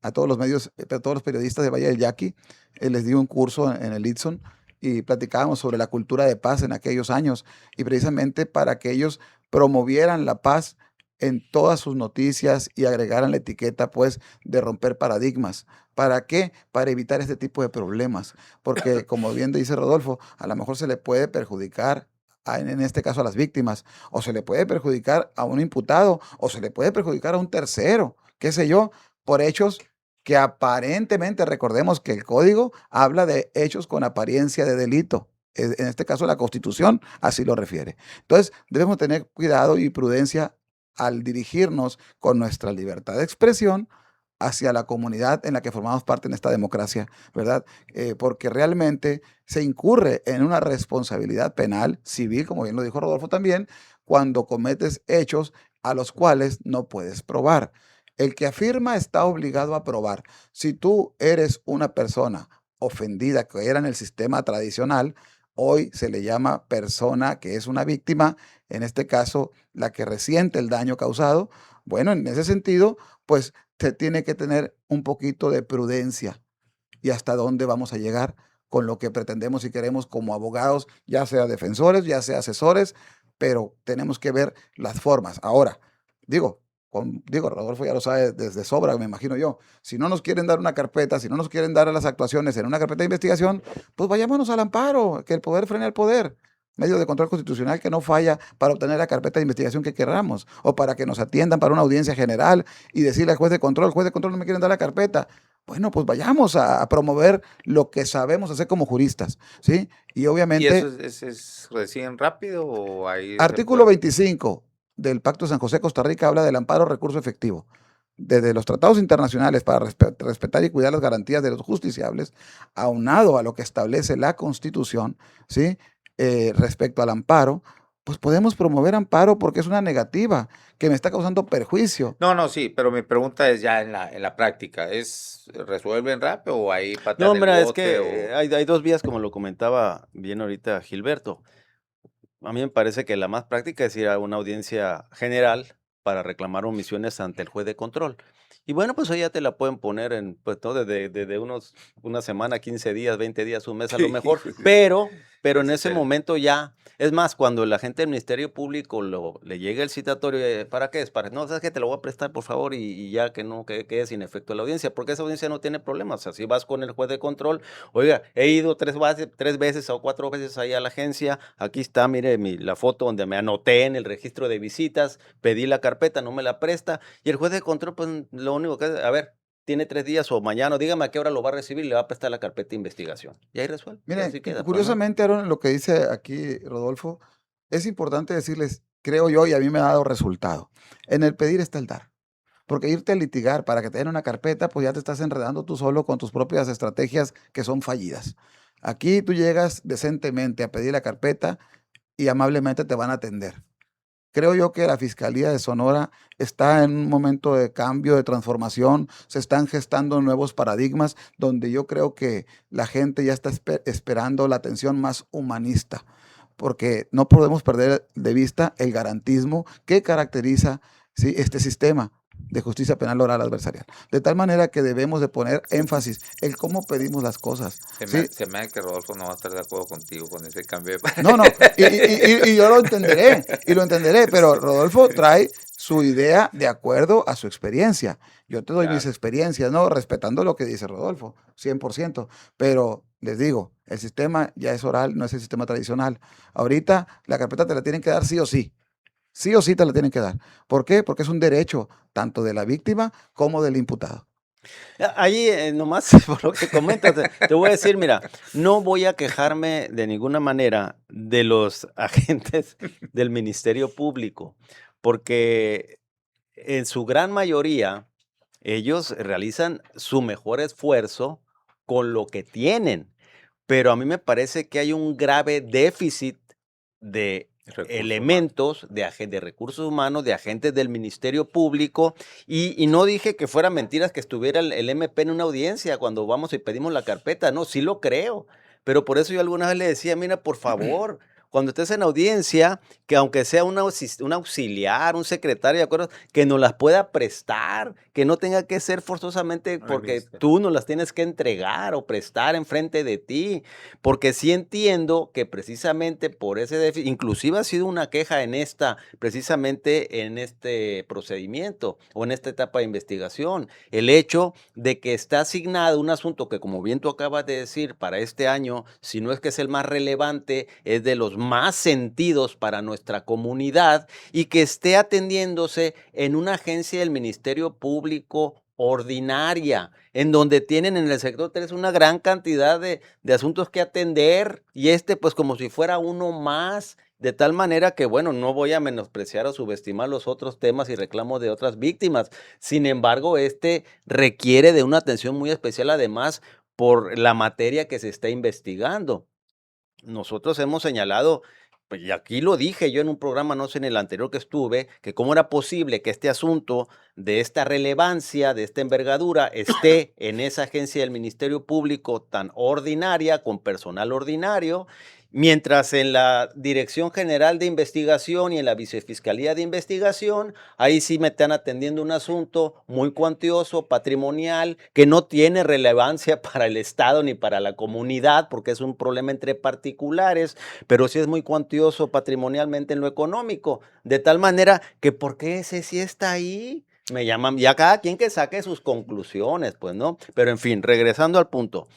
a todos los medios, a todos los periodistas de Valle del Yaqui. Les di un curso en el Itson y platicábamos sobre la cultura de paz en aquellos años y precisamente para que ellos promovieran la paz en todas sus noticias y agregaran la etiqueta, pues, de romper paradigmas. ¿Para qué? Para evitar este tipo de problemas. Porque, como bien dice Rodolfo, a lo mejor se le puede perjudicar, en este caso a las víctimas, o se le puede perjudicar a un imputado, o se le puede perjudicar a un tercero, qué sé yo, por hechos que aparentemente, recordemos que el código habla de hechos con apariencia de delito. En este caso, la Constitución así lo refiere. Entonces, debemos tener cuidado y prudencia al dirigirnos con nuestra libertad de expresión hacia la comunidad en la que formamos parte en esta democracia, ¿verdad? Porque realmente se incurre en una responsabilidad penal, civil, como bien lo dijo Rodolfo también, cuando cometes hechos a los cuales no puedes probar. El que afirma está obligado a probar. Si tú eres una persona ofendida que era en el sistema tradicional, hoy se le llama persona que es una víctima, en este caso la que resiente el daño causado. Bueno, en ese sentido, pues se tiene que tener un poquito de prudencia y hasta dónde vamos a llegar con lo que pretendemos y queremos como abogados, ya sea defensores, ya sea asesores, pero tenemos que ver las formas. Ahora, Rodolfo ya lo sabe desde sobra, me imagino yo. Si no nos quieren dar una carpeta, si no nos quieren dar las actuaciones en una carpeta de investigación, pues vayámonos al amparo, que el poder frene al poder. Medio de control constitucional que no falla para obtener la carpeta de investigación que queramos, o para que nos atiendan para una audiencia general y decirle al juez de control no me quieren dar la carpeta. Bueno, pues vayamos a promover lo que sabemos hacer como juristas, ¿sí? Y ¿Y obviamente, eso es recién rápido o ahí se artículo puede? 25 del Pacto de San José, Costa Rica, habla del amparo recurso efectivo. Desde los tratados internacionales para respetar y cuidar las garantías de los justiciables, aunado a lo que establece la Constitución, ¿sí? Respecto al amparo, pues podemos promover amparo porque es una negativa que me está causando perjuicio. No, no, sí, pero mi pregunta es ya en la práctica, resuelven rápido o ahí No, patean el mira, es bote que o? hay dos vías, como lo comentaba bien ahorita Gilberto. A mí me parece que la más práctica es ir a una audiencia general para reclamar omisiones ante el juez de control. Y bueno, pues hoy ya te la pueden poner en, pues, ¿no? Desde una semana, 15 días, 20 días, un mes a lo mejor, pero en Ese es ese momento ya, es más, cuando la gente del Ministerio Público le llega el citatorio, ¿para qué es? Para, no, sabes que te lo voy a prestar, por favor, y ya que no quede sin efecto la audiencia, porque esa audiencia no tiene problemas. O sea, si vas con el juez de control, oiga, he ido tres veces o cuatro veces ahí a la agencia. Aquí está, mire, la foto donde me anoté en el registro de visitas, pedí la carpeta, no me la presta. Y el juez de control, pues lo único que a ver, tiene 3 días o mañana, dígame a qué hora lo va a recibir y le va a prestar la carpeta de investigación. Y ahí resuelve, y Miren, así queda, pues, ¿no? curiosamente, Aaron, lo que dice aquí Rodolfo, es importante decirles, creo yo, y a mí me ha dado resultado. En el pedir está el dar. Porque irte a litigar para que te den una carpeta, pues ya te estás enredando tú solo con tus propias estrategias que son fallidas. Aquí tú llegas decentemente a pedir la carpeta y amablemente te van a atender. Creo yo que la Fiscalía de Sonora está en un momento de cambio, de transformación, se están gestando nuevos paradigmas donde yo creo que la gente ya está esperando la atención más humanista, porque no podemos perder de vista el garantismo que caracteriza, ¿sí?, este sistema de justicia penal oral adversarial. De tal manera que debemos de poner énfasis en cómo pedimos las cosas, ¿sí? Se me hace que Rodolfo no va a estar de acuerdo contigo con ese cambio de No, no, y yo lo entenderé, pero Sí, Rodolfo trae su idea de acuerdo a su experiencia. Yo te doy mis claro. experiencias, ¿no? Respetando lo que dice Rodolfo, 100%. Pero les digo, el sistema ya es oral, no es el sistema tradicional. Ahorita la carpeta te la tienen que dar sí o sí. Sí o sí te la tienen que dar. ¿Por qué? Porque es un derecho tanto de la víctima como del imputado. Ahí, nomás por lo que comentas, te voy a decir, mira, no voy a quejarme de ninguna manera de los agentes del Ministerio Público, porque en su gran mayoría ellos realizan su mejor esfuerzo con lo que tienen, pero a mí me parece que hay un grave déficit de Recursos humanos. elementos de recursos humanos, de agentes del Ministerio Público, y no dije que fuera mentiras que estuviera el MP en una audiencia cuando vamos y pedimos la carpeta, no, sí lo creo, pero por eso yo alguna vez le decía, mira, por favor, cuando estés en audiencia, que aunque sea un auxiliar, un secretario de acuerdos, que nos las pueda prestar, que no tenga que ser forzosamente porque tú nos las tienes que entregar o prestar enfrente de ti, porque sí entiendo que precisamente por ese déficit, inclusive ha sido una queja precisamente en este procedimiento o en esta etapa de investigación, el hecho de que está asignado un asunto que, como bien tú acabas de decir, para este año, si no es que es el más relevante, es de los más sentidos para nuestra comunidad, y que esté atendiéndose en una agencia del Ministerio Público ordinaria, en donde tienen en el sector 3 una gran cantidad de asuntos que atender, y pues como si fuera uno más, de tal manera que, bueno, no voy a menospreciar o subestimar los otros temas y reclamos de otras víctimas. Sin embargo, requiere de una atención muy especial, además, por la materia que se está investigando. Nosotros hemos señalado, pues, y aquí lo dije yo en un programa, no sé, en el anterior que estuve, que cómo era posible que este asunto de esta relevancia, de esta envergadura, esté en esa agencia del Ministerio Público tan ordinaria, con personal ordinario, mientras en la Dirección General de Investigación y en la Vicefiscalía de Investigación, ahí sí me están atendiendo un asunto muy cuantioso, patrimonial, que no tiene relevancia para el Estado ni para la comunidad, porque es un problema entre particulares, pero sí es muy cuantioso patrimonialmente en lo económico, de tal manera que ¿por qué ese sí está ahí? Me llaman, ya cada quien que saque sus conclusiones, pues, ¿no? Pero en fin, regresando al punto.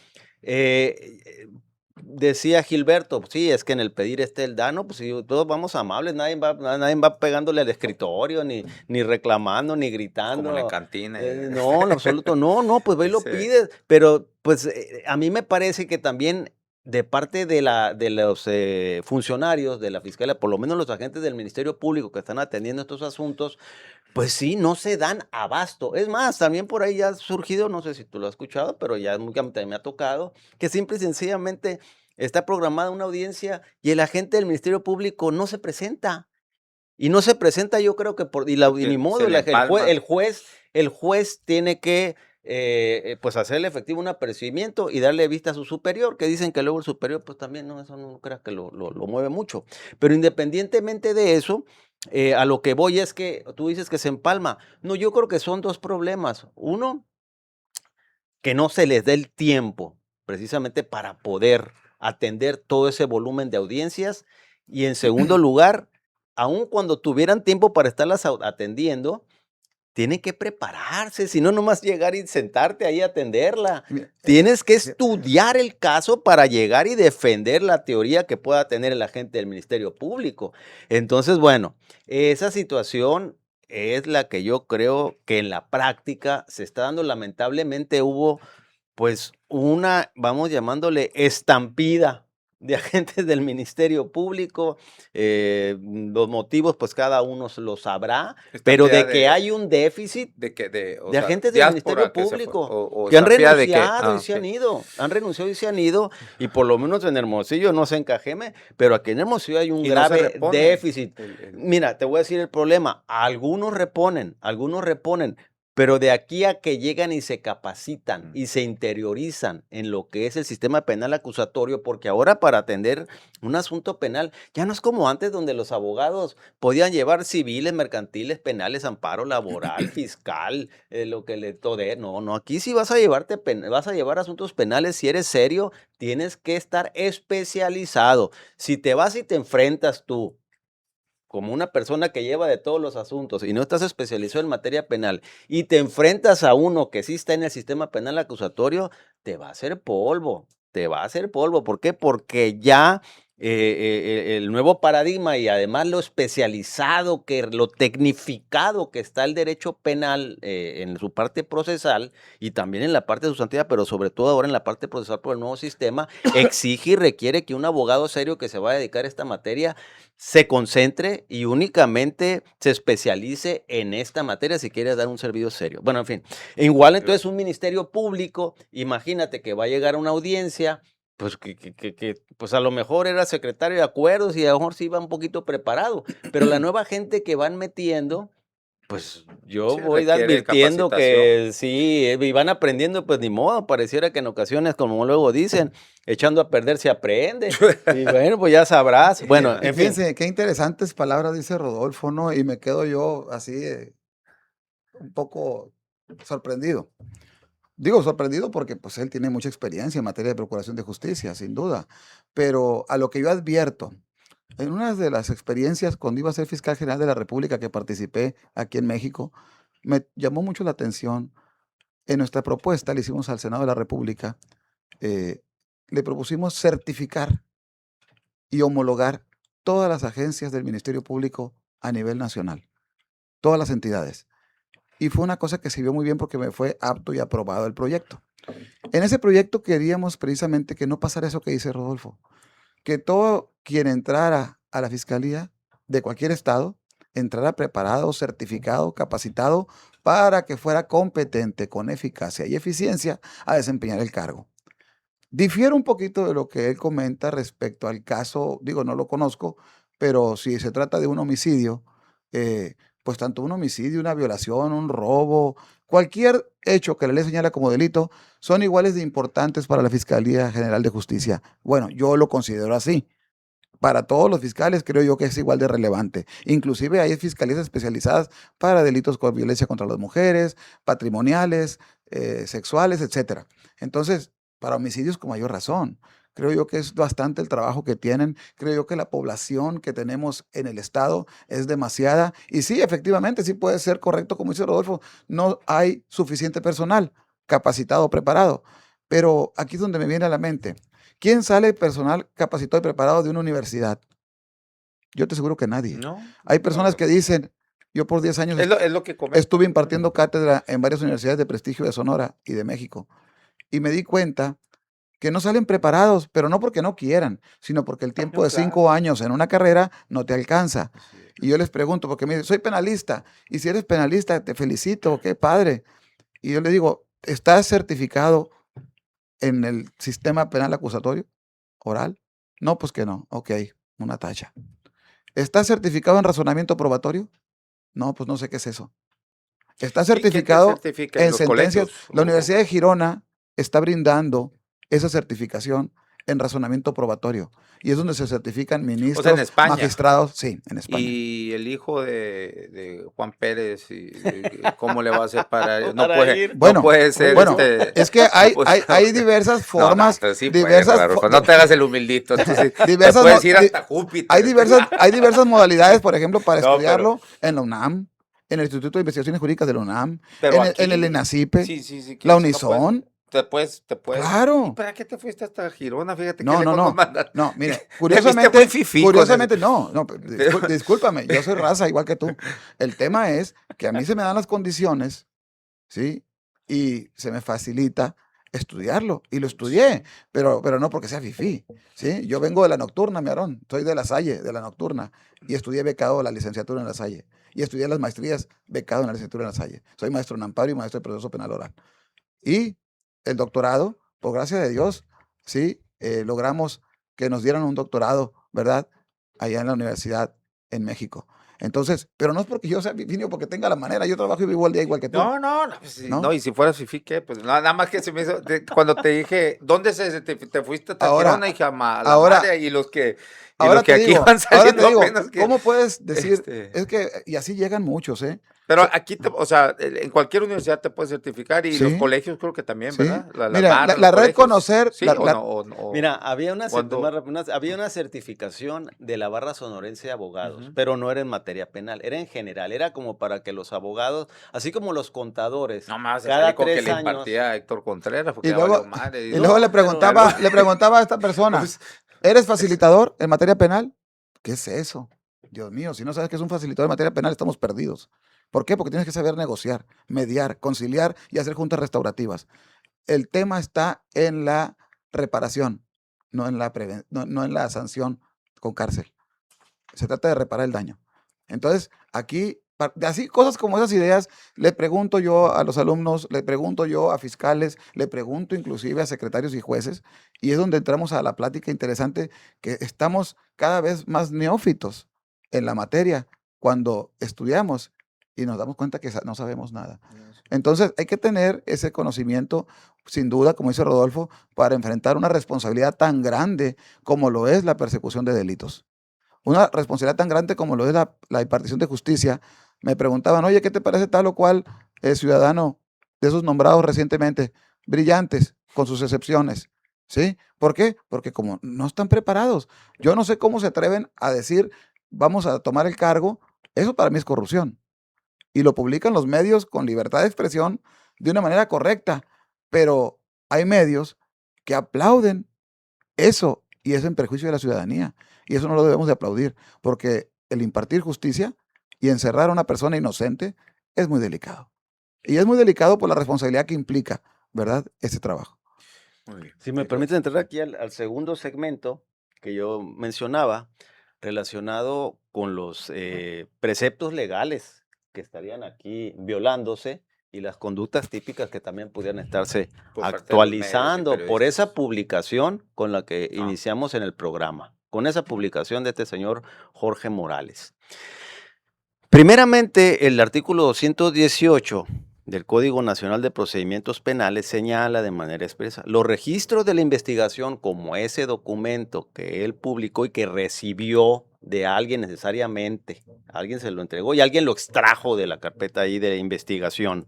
Decía Gilberto, sí, es que en el pedir el dano, pues sí, todos vamos amables, nadie va pegándole al escritorio, ni reclamando, ni Como en la gritando. cantina. No, en absoluto, no, pues ve y lo Sí. pides, pero pues a mí me parece que también de parte de los funcionarios de la Fiscalía, por lo menos los agentes del Ministerio Público que están atendiendo estos asuntos, pues sí, no se dan abasto. Es más, también por ahí ya ha surgido, no sé si tú lo has escuchado, pero ya también me ha tocado, que simple y sencillamente está programada una audiencia y el agente del Ministerio Público no se presenta. Y no se presenta, yo creo que y ni Porque modo, se le empalma. el juez tiene que pues hacerle efectivo un apercibimiento y darle vista a su superior, que dicen que luego el superior, pues también no, eso no creas que lo mueve mucho. Pero independientemente de eso, a lo que voy es que tú dices que se empalma. No, yo creo que son dos problemas. Uno, que no se les dé el tiempo precisamente para poder atender todo ese volumen de audiencias. Y en segundo lugar, aun cuando tuvieran tiempo para estarlas atendiendo, tienen que prepararse, si no, nomás llegar y sentarte ahí a atenderla. Mira, Tienes que estudiar el caso para llegar y defender la teoría que pueda tener el agente del Ministerio Público. Entonces, bueno, esa situación es la que yo creo que en la práctica se está dando. Lamentablemente hubo pues vamos llamándole estampida de agentes del Ministerio Público. Los motivos, pues cada uno lo sabrá, pero Estampida de que hay un déficit o de sea, agentes del Ministerio diáspora que se fue, Público o que han estampida de que, renunciado y se ok. han ido, y por lo menos en Hermosillo, no se encajeme, pero aquí en Hermosillo hay un Y no se grave repone déficit. Mira, te voy a decir el problema, algunos reponen, pero de aquí a que llegan y se capacitan y se interiorizan en lo que es el sistema penal acusatorio, porque ahora para atender un asunto penal ya no es como antes, donde los abogados podían llevar civiles, mercantiles, penales, amparo laboral, fiscal, lo que le tode. No, aquí sí vas a vas a llevar asuntos penales. Si eres serio, tienes que estar especializado. Si te vas y te enfrentas tú como una persona que lleva de todos los asuntos y no estás especializado en materia penal y te enfrentas a uno que sí está en el sistema penal acusatorio, te va a hacer polvo, te va a hacer polvo. ¿Por qué? Porque ya el nuevo paradigma y además lo especializado, lo tecnificado que está el derecho penal en su parte procesal y también en la parte sustantiva, pero sobre todo ahora en la parte procesal por el nuevo sistema, exige y requiere que un abogado serio que se va a dedicar a esta materia se concentre y únicamente se especialice en esta materia si quiere dar un servicio serio. Bueno, en fin, igual entonces un ministerio público, imagínate que va a llegar a una audiencia, pues pues a lo mejor era secretario de acuerdos y a lo mejor sí iba un poquito preparado, pero la nueva gente que van metiendo Pues yo Sí, voy requiere advirtiendo capacitación. que sí, y van aprendiendo, pues ni modo, pareciera que en ocasiones, como luego dicen, echando a perder se aprende. Y bueno, pues ya sabrás. Bueno, Y en fin. fíjense, qué interesantes palabras dice Rodolfo, ¿no? Y me quedo yo así un poco sorprendido. Digo sorprendido porque pues él tiene mucha experiencia en materia de procuración de justicia, sin duda. Pero a lo que yo advierto, en una de las experiencias cuando iba a ser fiscal general de la República que participé aquí en México, me llamó mucho la atención. En nuestra propuesta, le hicimos al Senado de la República, eh, le propusimos certificar y homologar todas las agencias del Ministerio Público a nivel nacional, todas las entidades. Y fue una cosa que se vio muy bien porque me fue apto y aprobado el proyecto. En ese proyecto queríamos precisamente que no pasara eso que dice Rodolfo, que todo quien entrara a la fiscalía de cualquier estado entrara preparado, certificado, capacitado para que fuera competente con eficacia y eficiencia a desempeñar el cargo. Difiere un poquito de lo que él comenta respecto al caso, digo, no lo conozco, pero si se trata de un homicidio, pues tanto un homicidio, una violación, un robo, cualquier hecho que la ley señala como delito, son iguales de importantes para la Fiscalía General de Justicia. Bueno, yo lo considero así. Para todos los fiscales creo yo que es igual de relevante. Inclusive hay fiscalías especializadas para delitos con violencia contra las mujeres, patrimoniales, sexuales, etcétera. Entonces, para homicidios con mayor razón. Creo yo que es bastante el trabajo que tienen. Creo yo que la población que tenemos en el estado es demasiada. Y sí, efectivamente, sí puede ser correcto, como dice Rodolfo, no hay suficiente personal capacitado, preparado. Pero aquí es donde me viene a la mente. ¿Quién sale personal capacitado y preparado de una universidad? Yo te aseguro que nadie. No, Hay no, personas que dicen, yo por 10 años es lo que comento. estuve impartiendo cátedra en varias universidades de prestigio de Sonora y de México, y me di cuenta que no salen preparados, pero no porque no quieran, sino porque el tiempo No, de claro. 5 años en una carrera no te alcanza. Así es. Y yo les pregunto, porque me dicen, soy penalista, y si eres penalista, te felicito, qué padre. Y yo le digo, ¿estás certificado en el sistema penal acusatorio oral? No, pues que no. Ok, una tacha. ¿Estás certificado en razonamiento probatorio? No, pues no sé qué es eso. ¿Está ¿Y quién te certificado certifica? ¿En en los sentencias? colegios? La Universidad de Girona está brindando esa certificación en razonamiento probatorio. Y es donde se certifican O sea, en ministros, España. magistrados, sí, en España. Y el hijo de Juan Pérez, ¿cómo le va a hacer para no Para puede, ir. no Bueno, puede ser bueno, es que no hay diversas no, formas, pero sí puede, diversas, Rodolfo, no te hagas el humildito, tú sí, te diversas, puedes ir di- hasta Júpiter. hay diversas modalidades, por ejemplo, para No, estudiarlo en la UNAM, en el Instituto de Investigaciones Jurídicas de la UNAM, pero en el aquí, ENACIPE, sí, la si no puedes, Unison. te puedes. ¿Y Claro. para qué te fuiste hasta Girona? Fíjate qué No, no, lejos nos no. mandan. No, mire, Te viste muy curiosamente, fifí con eso. no, discúlpame, yo soy raza igual que tú. El tema es que a mí se me dan las condiciones, ¿sí? Y se me facilita estudiarlo. Y lo estudié, pero no porque sea fifí, ¿sí? Yo vengo de la nocturna, mi Aarón, soy de La Salle, de la nocturna, y estudié becado la licenciatura en La Salle. Y estudié las maestrías becado en la licenciatura en La Salle. Soy maestro en amparo y maestro de proceso penal oral. Y el doctorado, por gracia de Dios, sí, logramos que nos dieran un doctorado, ¿verdad? Allá en la universidad en México. Entonces, pero no es porque yo sea finio, porque tenga la manera, yo trabajo y vivo al día igual que tú, No, pues, ¿no? y si fueras fifí, ¿qué? Pues nada más que se me hizo, cuando te dije, ¿dónde te fuiste hasta Ahora, Girona? Dije, a la ahora, madre, y los que ahora te aquí digo, van saliendo apenas que, ¿cómo puedes decir? este, Es que, y así llegan muchos, ¿eh? pero So- aquí, o sea, en cualquier universidad te puedes certificar y los sí, colegios creo que también, sí. ¿verdad? Las Mira, barras, los la red colegios, conocer, ¿sí o no? Mira, había cuando, había una certificación de la barra sonorense de abogados, Ujú. pero no era en materia penal, era en general, era como para que los abogados, así como los contadores, No más, cada salí con que 3 le años. impartía a Héctor Contreras, porque y ya valió luego, madre. y luego No, pero le preguntaba a esta persona, Pues, ¿eres facilitador en materia penal? ¿Qué es eso? Dios mío, si no sabes qué es un facilitador en materia penal, estamos perdidos. ¿Por qué? Porque tienes que saber negociar, mediar, conciliar y hacer juntas restaurativas. El tema está en la reparación, no en la sanción con cárcel. Se trata de reparar el daño. Entonces, aquí, así cosas como esas ideas, le pregunto yo a los alumnos, le pregunto yo a fiscales, le pregunto inclusive a secretarios y jueces, y es donde entramos a la plática interesante, que estamos cada vez más neófitos en la materia cuando estudiamos y nos damos cuenta que no sabemos nada. Entonces hay que tener ese conocimiento, sin duda, como dice Rodolfo, para enfrentar una responsabilidad tan grande como lo es la persecución de delitos. Una responsabilidad tan grande como lo es la impartición de justicia. Me preguntaban, oye, ¿qué te parece tal o cual ciudadano de esos nombrados recientemente? Brillantes, con sus excepciones. ¿Sí? ¿Por qué? Porque como no están preparados. Yo no sé cómo se atreven a decir, vamos a tomar el cargo. Eso para mí es corrupción. Y lo publican los medios con libertad de expresión de una manera correcta. Pero hay medios que aplauden eso, y es en perjuicio de la ciudadanía. Y eso no lo debemos de aplaudir, porque el impartir justicia y encerrar a una persona inocente es muy delicado. Y es muy delicado por la responsabilidad que implica, ¿verdad?, ese trabajo. Muy bien. Si me permites entrar aquí al segundo segmento que yo mencionaba, relacionado con los preceptos legales que estarían aquí violándose y las conductas típicas que también pudieran estarse Por parte de los medios y actualizando por periodistas. esa publicación con la que Ah. iniciamos en el programa, con esa publicación de este señor Jorge Morales. Primeramente, el artículo 218 del Código Nacional de Procedimientos Penales señala de manera expresa: los registros de la investigación, como ese documento que él publicó y que recibió de alguien necesariamente, alguien se lo entregó y alguien lo extrajo de la carpeta ahí de investigación,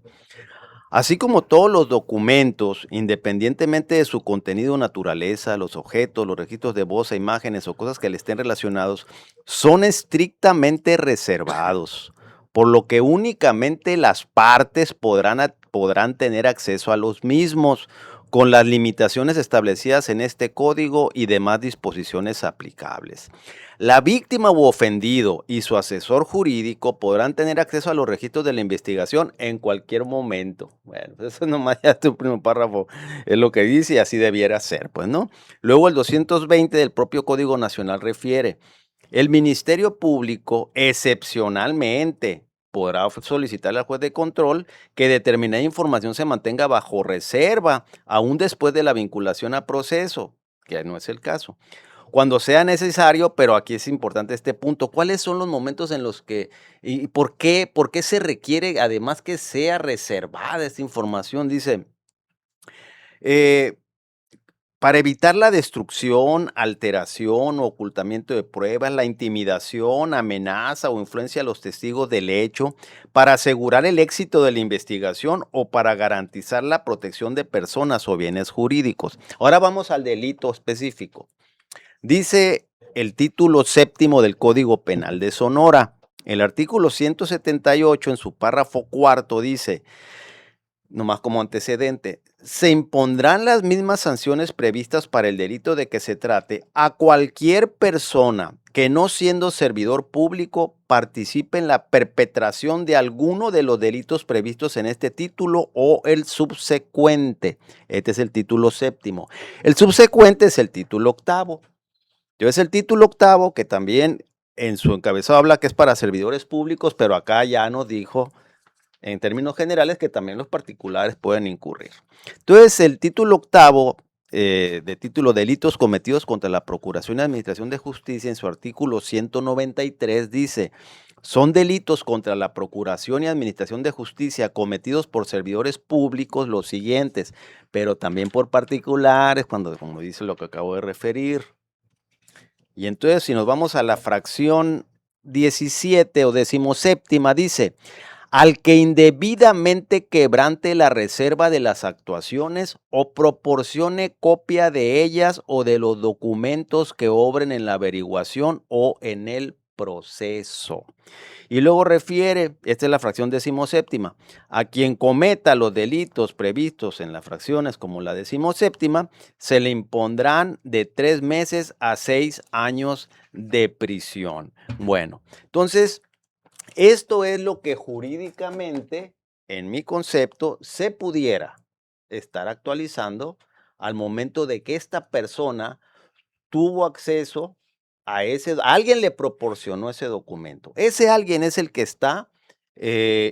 así como todos los documentos, independientemente de su contenido o naturaleza, los objetos, los registros de voz e imágenes o cosas que le estén relacionados, son estrictamente reservados, por lo que únicamente las partes podrán tener acceso a los mismos, con las limitaciones establecidas en este código y demás disposiciones aplicables. La víctima u ofendido y su asesor jurídico podrán tener acceso a los registros de la investigación en cualquier momento. Bueno, pues eso nomás ya tu primer párrafo es lo que dice y así debiera ser, pues, ¿no? Luego el 220 del propio Código Nacional refiere: el Ministerio Público excepcionalmente podrá solicitarle al juez de control que determinada información se mantenga bajo reserva, aún después de la vinculación a proceso, que no es el caso, cuando sea necesario. Pero aquí es importante este punto: ¿cuáles son los momentos en los que y por qué se requiere además que sea reservada esta información? Dice, eh, para evitar la destrucción, alteración o ocultamiento de pruebas, la intimidación, amenaza o influencia a los testigos del hecho, para asegurar el éxito de la investigación o para garantizar la protección de personas o bienes jurídicos. Ahora vamos al delito específico. Dice el título séptimo del Código Penal de Sonora. El artículo 178 en su párrafo cuarto dice, nomás como antecedente: se impondrán las mismas sanciones previstas para el delito de que se trate a cualquier persona que, no siendo servidor público, participe en la perpetración de alguno de los delitos previstos en este título o el subsecuente. Este es el título séptimo. El subsecuente es el título octavo. Es el título octavo que también en su encabezado habla que es para servidores públicos, pero acá ya nos dijo en términos generales que también los particulares pueden incurrir. Entonces, el título octavo de título Delitos cometidos contra la Procuración y Administración de Justicia, en su artículo 193 dice: son delitos contra la Procuración y Administración de Justicia cometidos por servidores públicos los siguientes, pero también por particulares, como dice lo que acabo de referir. Y entonces, si nos vamos a la fracción 17 o 17ª, dice: al que indebidamente quebrante la reserva de las actuaciones o proporcione copia de ellas o de los documentos que obren en la averiguación o en el proceso. Y luego refiere, esta es la fracción 17ª, a quien cometa los delitos previstos en las fracciones como la 17ª, se le impondrán de 3 meses a 6 años de prisión. Bueno, entonces, esto es lo que jurídicamente, en mi concepto, se pudiera estar actualizando al momento de que esta persona tuvo acceso a alguien le proporcionó ese documento. Ese alguien es el que está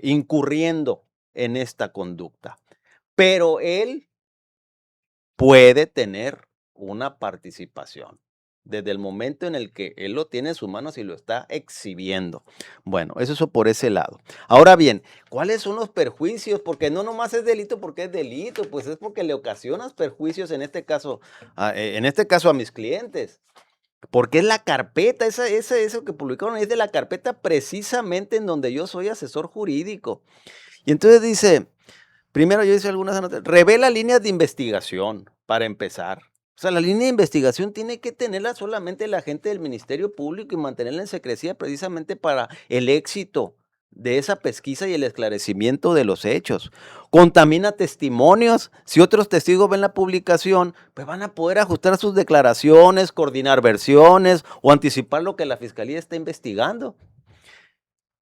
incurriendo en esta conducta, pero él puede tener una participación. desde el momento en el que él lo tiene en sus manos y lo está exhibiendo. Bueno, eso por ese lado. Ahora bien, ¿cuáles son los perjuicios? Porque no nomás es delito porque es delito, pues es porque le ocasionas perjuicios en este caso a mis clientes. Porque es la carpeta, eso que publicaron es de la carpeta precisamente en donde yo soy asesor jurídico. Y entonces dice, primero yo hice algunas anotaciones, revela líneas de investigación para empezar. O sea, la línea de investigación tiene que tenerla solamente la gente del Ministerio Público y mantenerla en secrecía precisamente para el éxito de esa pesquisa y el esclarecimiento de los hechos. Contamina testimonios. Si otros testigos ven la publicación, pues van a poder ajustar sus declaraciones, coordinar versiones o anticipar lo que la Fiscalía está investigando.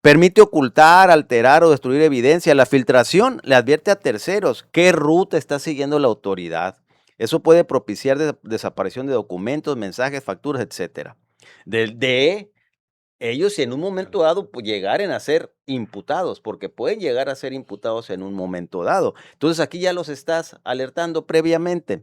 Permite ocultar, alterar o destruir evidencia. La filtración le advierte a terceros qué ruta está siguiendo la autoridad. Eso puede propiciar desaparición de documentos, mensajes, facturas, etcétera. De ellos, si en un momento dado llegaren a ser imputados, porque pueden llegar a ser imputados en un momento dado. Entonces aquí ya los estás alertando previamente.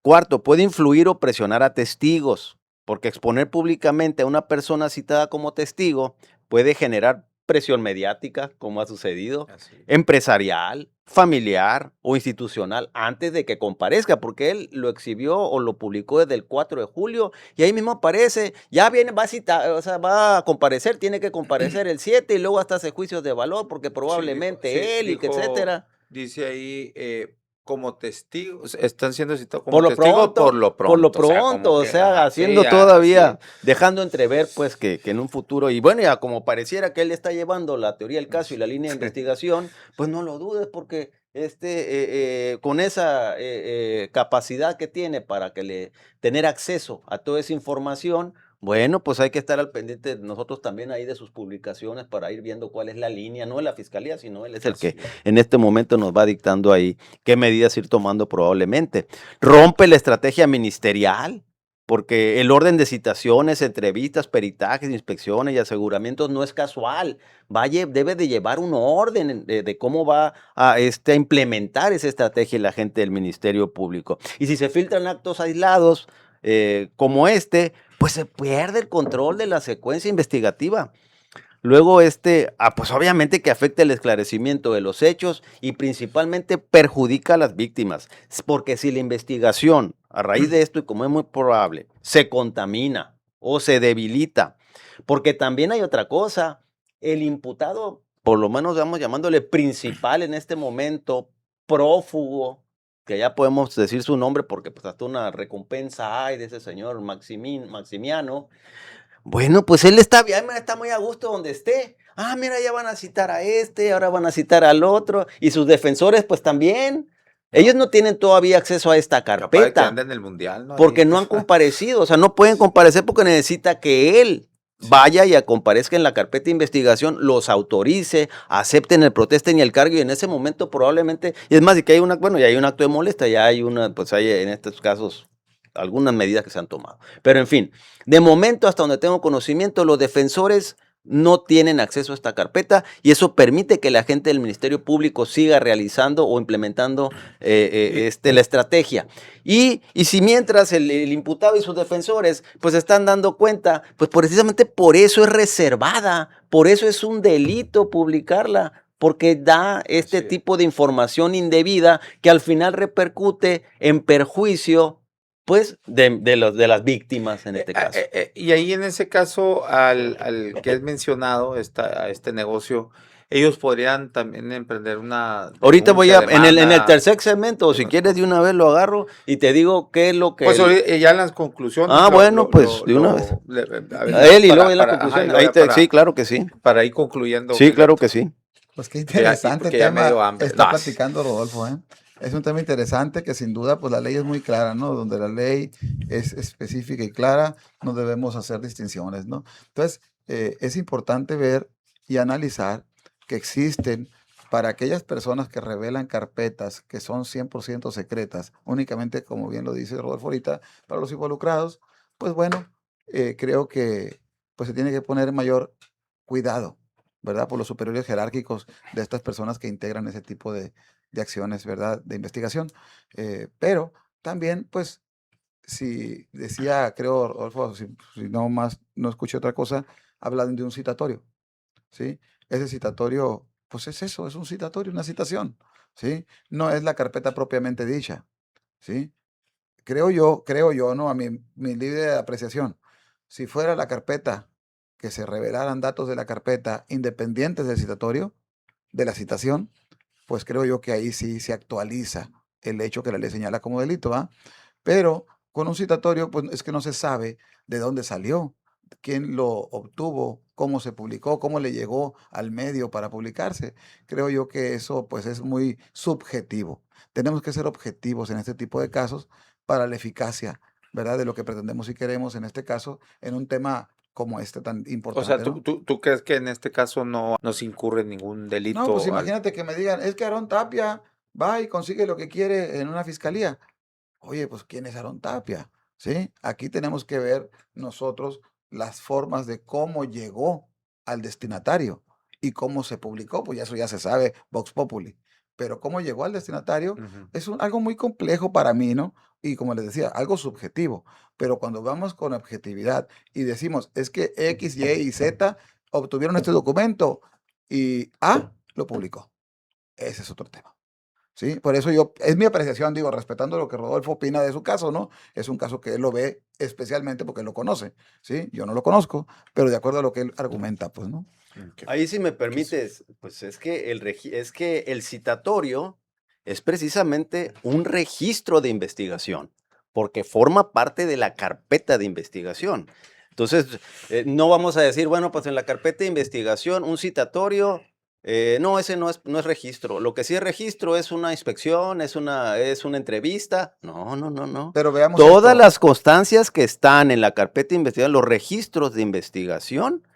Cuarto, puede influir o presionar a testigos, porque exponer públicamente a una persona citada como testigo puede generar presión mediática, como ha sucedido, empresarial, familiar o institucional, antes de que comparezca, porque él lo exhibió o lo publicó desde el 4 de julio y ahí mismo aparece, ya viene, va a citar, o sea, va a comparecer, tiene que comparecer el 7 y luego hasta hace juicios de valor, porque probablemente él y que etcétera. Dice ahí, como testigos, están siendo citados como Por lo testigos por lo por lo pronto. pronto, como o que, sea, ajá, haciendo sí, todavía, dejando entrever, pues, que en un futuro, y bueno, ya como pareciera que él está llevando la teoría del caso y la línea de investigación, pues no lo dudes, porque con esa capacidad que tiene para tener acceso a toda esa información, bueno, pues hay que estar al pendiente nosotros también ahí de sus publicaciones para ir viendo cuál es la línea, no de la fiscalía, sino él es el que en este momento nos va dictando ahí qué medidas ir tomando probablemente. Rompe la estrategia ministerial, porque el orden de citaciones, entrevistas, peritajes, inspecciones y aseguramientos no es casual. Debe de llevar un orden de cómo va a implementar esa estrategia la gente del Ministerio Público. Y si se filtran actos aislados como pues se pierde el control de la secuencia investigativa. Luego, pues obviamente que afecta el esclarecimiento de los hechos y principalmente perjudica a las víctimas. Porque si la investigación, a raíz de esto, y como es muy probable, se contamina o se debilita, porque también hay otra cosa, el imputado, por lo menos vamos llamándole principal en este momento, prófugo, que ya podemos decir su nombre porque pues hasta una recompensa hay de ese señor Maximiano. Bueno, pues él está bien, está muy a gusto donde esté. Ah, mira, ya van a citar a ahora van a citar al otro. Y sus defensores, pues también. Ellos no tienen todavía acceso a esta capaz de que carpeta anda en el mundial, ¿no? porque no han comparecido. O sea, no pueden comparecer porque necesita que él vaya y comparezca en la carpeta de investigación, los autorice, acepten el protesten y el cargo. Y en ese momento probablemente, y es más, y que hay ya hay un acto de molestia, ya hay pues hay en estos casos algunas medidas que se han tomado. Pero en fin, de momento, hasta donde tengo conocimiento, los defensores no tienen acceso a esta carpeta y eso permite que la gente del Ministerio Público siga realizando o implementando la estrategia. Y si mientras el imputado y sus defensores pues están dando cuenta, pues precisamente por eso es reservada, por eso es un delito publicarla, porque da tipo de información indebida que al final repercute en perjuicio pues de las víctimas en este caso. Y ahí en ese caso, al que has mencionado, a este negocio, ellos podrían también emprender una Ahorita voy denuncia, en el demanda. tercer segmento, o si quieres de una vez lo agarro y te digo qué es lo que... Pues ya en las conclusiones. Ah, bueno, pues de una vez. A Él y luego en la conclusión. Sí, claro que sí. Para ir concluyendo. Sí, claro que sí. Pues qué interesante porque ya me tema dio hambre. está platicando Rodolfo, ¿eh? Es un tema interesante que sin duda, pues la ley es muy clara, ¿no? Donde la ley es específica y clara, no debemos hacer distinciones, ¿no? Entonces, es importante ver y analizar que existen para aquellas personas que revelan carpetas que son 100% secretas, únicamente, como bien lo dice Rodolfo ahorita, para los involucrados, pues bueno, creo que pues se tiene que poner mayor cuidado, ¿verdad? Por los superiores jerárquicos de estas personas que integran ese tipo de acciones, ¿verdad? De investigación. Pero también, pues, si decía, creo, Rodolfo, si no más, no escuché otra cosa, hablan de un citatorio, ¿sí? Ese citatorio, pues es eso, es un citatorio, una citación, ¿sí? No es la carpeta propiamente dicha, ¿sí? Creo yo, ¿no? A mi libre apreciación, si fuera la carpeta, que se revelaran datos de la carpeta independientes del citatorio, de la citación, pues creo yo que ahí sí se actualiza el hecho que la ley señala como delito, ¿va? Pero con un citatorio, pues es que no se sabe de dónde salió, quién lo obtuvo, cómo se publicó, cómo le llegó al medio para publicarse. Creo yo que eso pues es muy subjetivo. Tenemos que ser objetivos en este tipo de casos para la eficacia, ¿verdad? De lo que pretendemos y queremos en este caso, en un tema como este tan O sea, importante, ¿no? ¿tú crees que en este caso no se incurre en ningún No, pues delito imagínate que me digan, es que Aarón Tapia va y consigue lo que quiere en una fiscalía. Oye, pues ¿quién es Aarón Tapia? ¿Sí? Aquí tenemos que ver nosotros las formas de cómo llegó al destinatario y cómo se publicó, pues ya eso ya se sabe, Vox Populi. Pero cómo llegó al destinatario Ujú. es algo muy complejo para mí, ¿no? Y como les decía, algo subjetivo. Pero cuando vamos con objetividad y decimos, es que X, Y y Z obtuvieron este documento y A lo publicó. Ese es otro tema. ¿Sí? Por eso yo, es mi apreciación, digo, respetando lo que Rodolfo opina de su caso, ¿no? Es un caso que él lo ve especialmente porque él lo conoce, ¿sí? Yo no lo conozco, pero de acuerdo a lo que él argumenta, pues, ¿no? Ok. Ahí si me Sí, sí. permites, pues es que el citatorio es precisamente un registro de investigación, porque forma parte de la carpeta de investigación. Entonces, no vamos a decir, bueno, pues en la carpeta de investigación, un citatorio, no, ese no es registro. Lo que sí es registro es una inspección, es una entrevista. No, no, no, no. Pero veamos Todas esto, las constancias que están en la carpeta de investigación, los registros de investigación,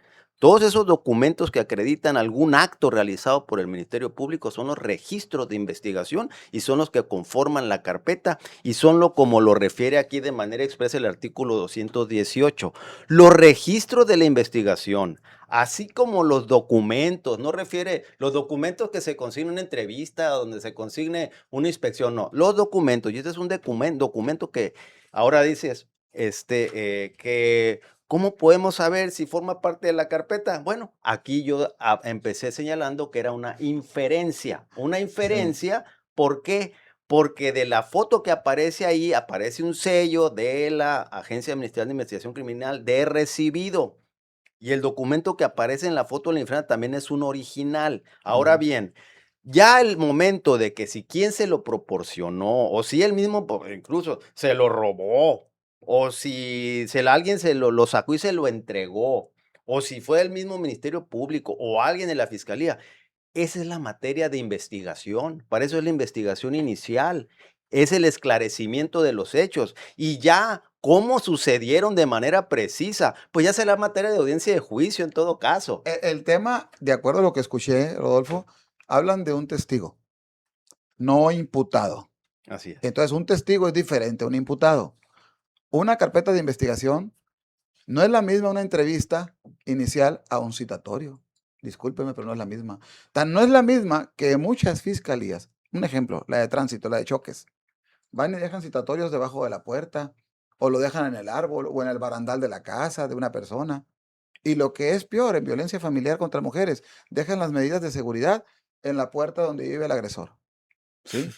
todos esos documentos que acreditan algún acto realizado por el Ministerio Público son los registros de investigación y son los que conforman la carpeta y son como lo refiere aquí de manera expresa el artículo 218. Los registros de la investigación, así como los documentos, no refiere los documentos que se consignen en una entrevista, donde se consigne una inspección, no, los documentos, y este es un documento que ahora dices, que ¿cómo podemos saber si forma parte de la carpeta? Bueno, aquí yo empecé señalando que era una inferencia. Una sí, inferencia, ¿por qué? Porque de la foto que aparece ahí, aparece un sello de la Agencia Ministerial de Investigación Criminal de recibido. Y el documento que aparece en la foto de la inferencia también es un original. Ahora ujú, bien, ya el momento de que si quién se lo proporcionó, o si él mismo incluso se lo robó, o si alguien lo sacó y se lo entregó, o si fue el mismo Ministerio Público o alguien de la Fiscalía, esa es la materia de investigación. Para eso es la investigación inicial, es el esclarecimiento de los hechos. Y ya cómo sucedieron de manera precisa, pues ya será materia de audiencia de juicio en todo caso. El tema, de acuerdo a lo que escuché, Rodolfo, hablan de un testigo, no imputado. Así es. Entonces, un testigo es diferente a un imputado. Una carpeta de investigación no es la misma una entrevista inicial a un citatorio. Discúlpeme, pero no es la misma. Tan no es la misma que muchas fiscalías, un ejemplo, la de tránsito, la de choques, van y dejan citatorios debajo de la puerta, o lo dejan en el árbol o en el barandal de la casa de una persona. Y lo que es peor, en violencia familiar contra mujeres, dejan las medidas de seguridad en la puerta donde vive el agresor. ¿Sí?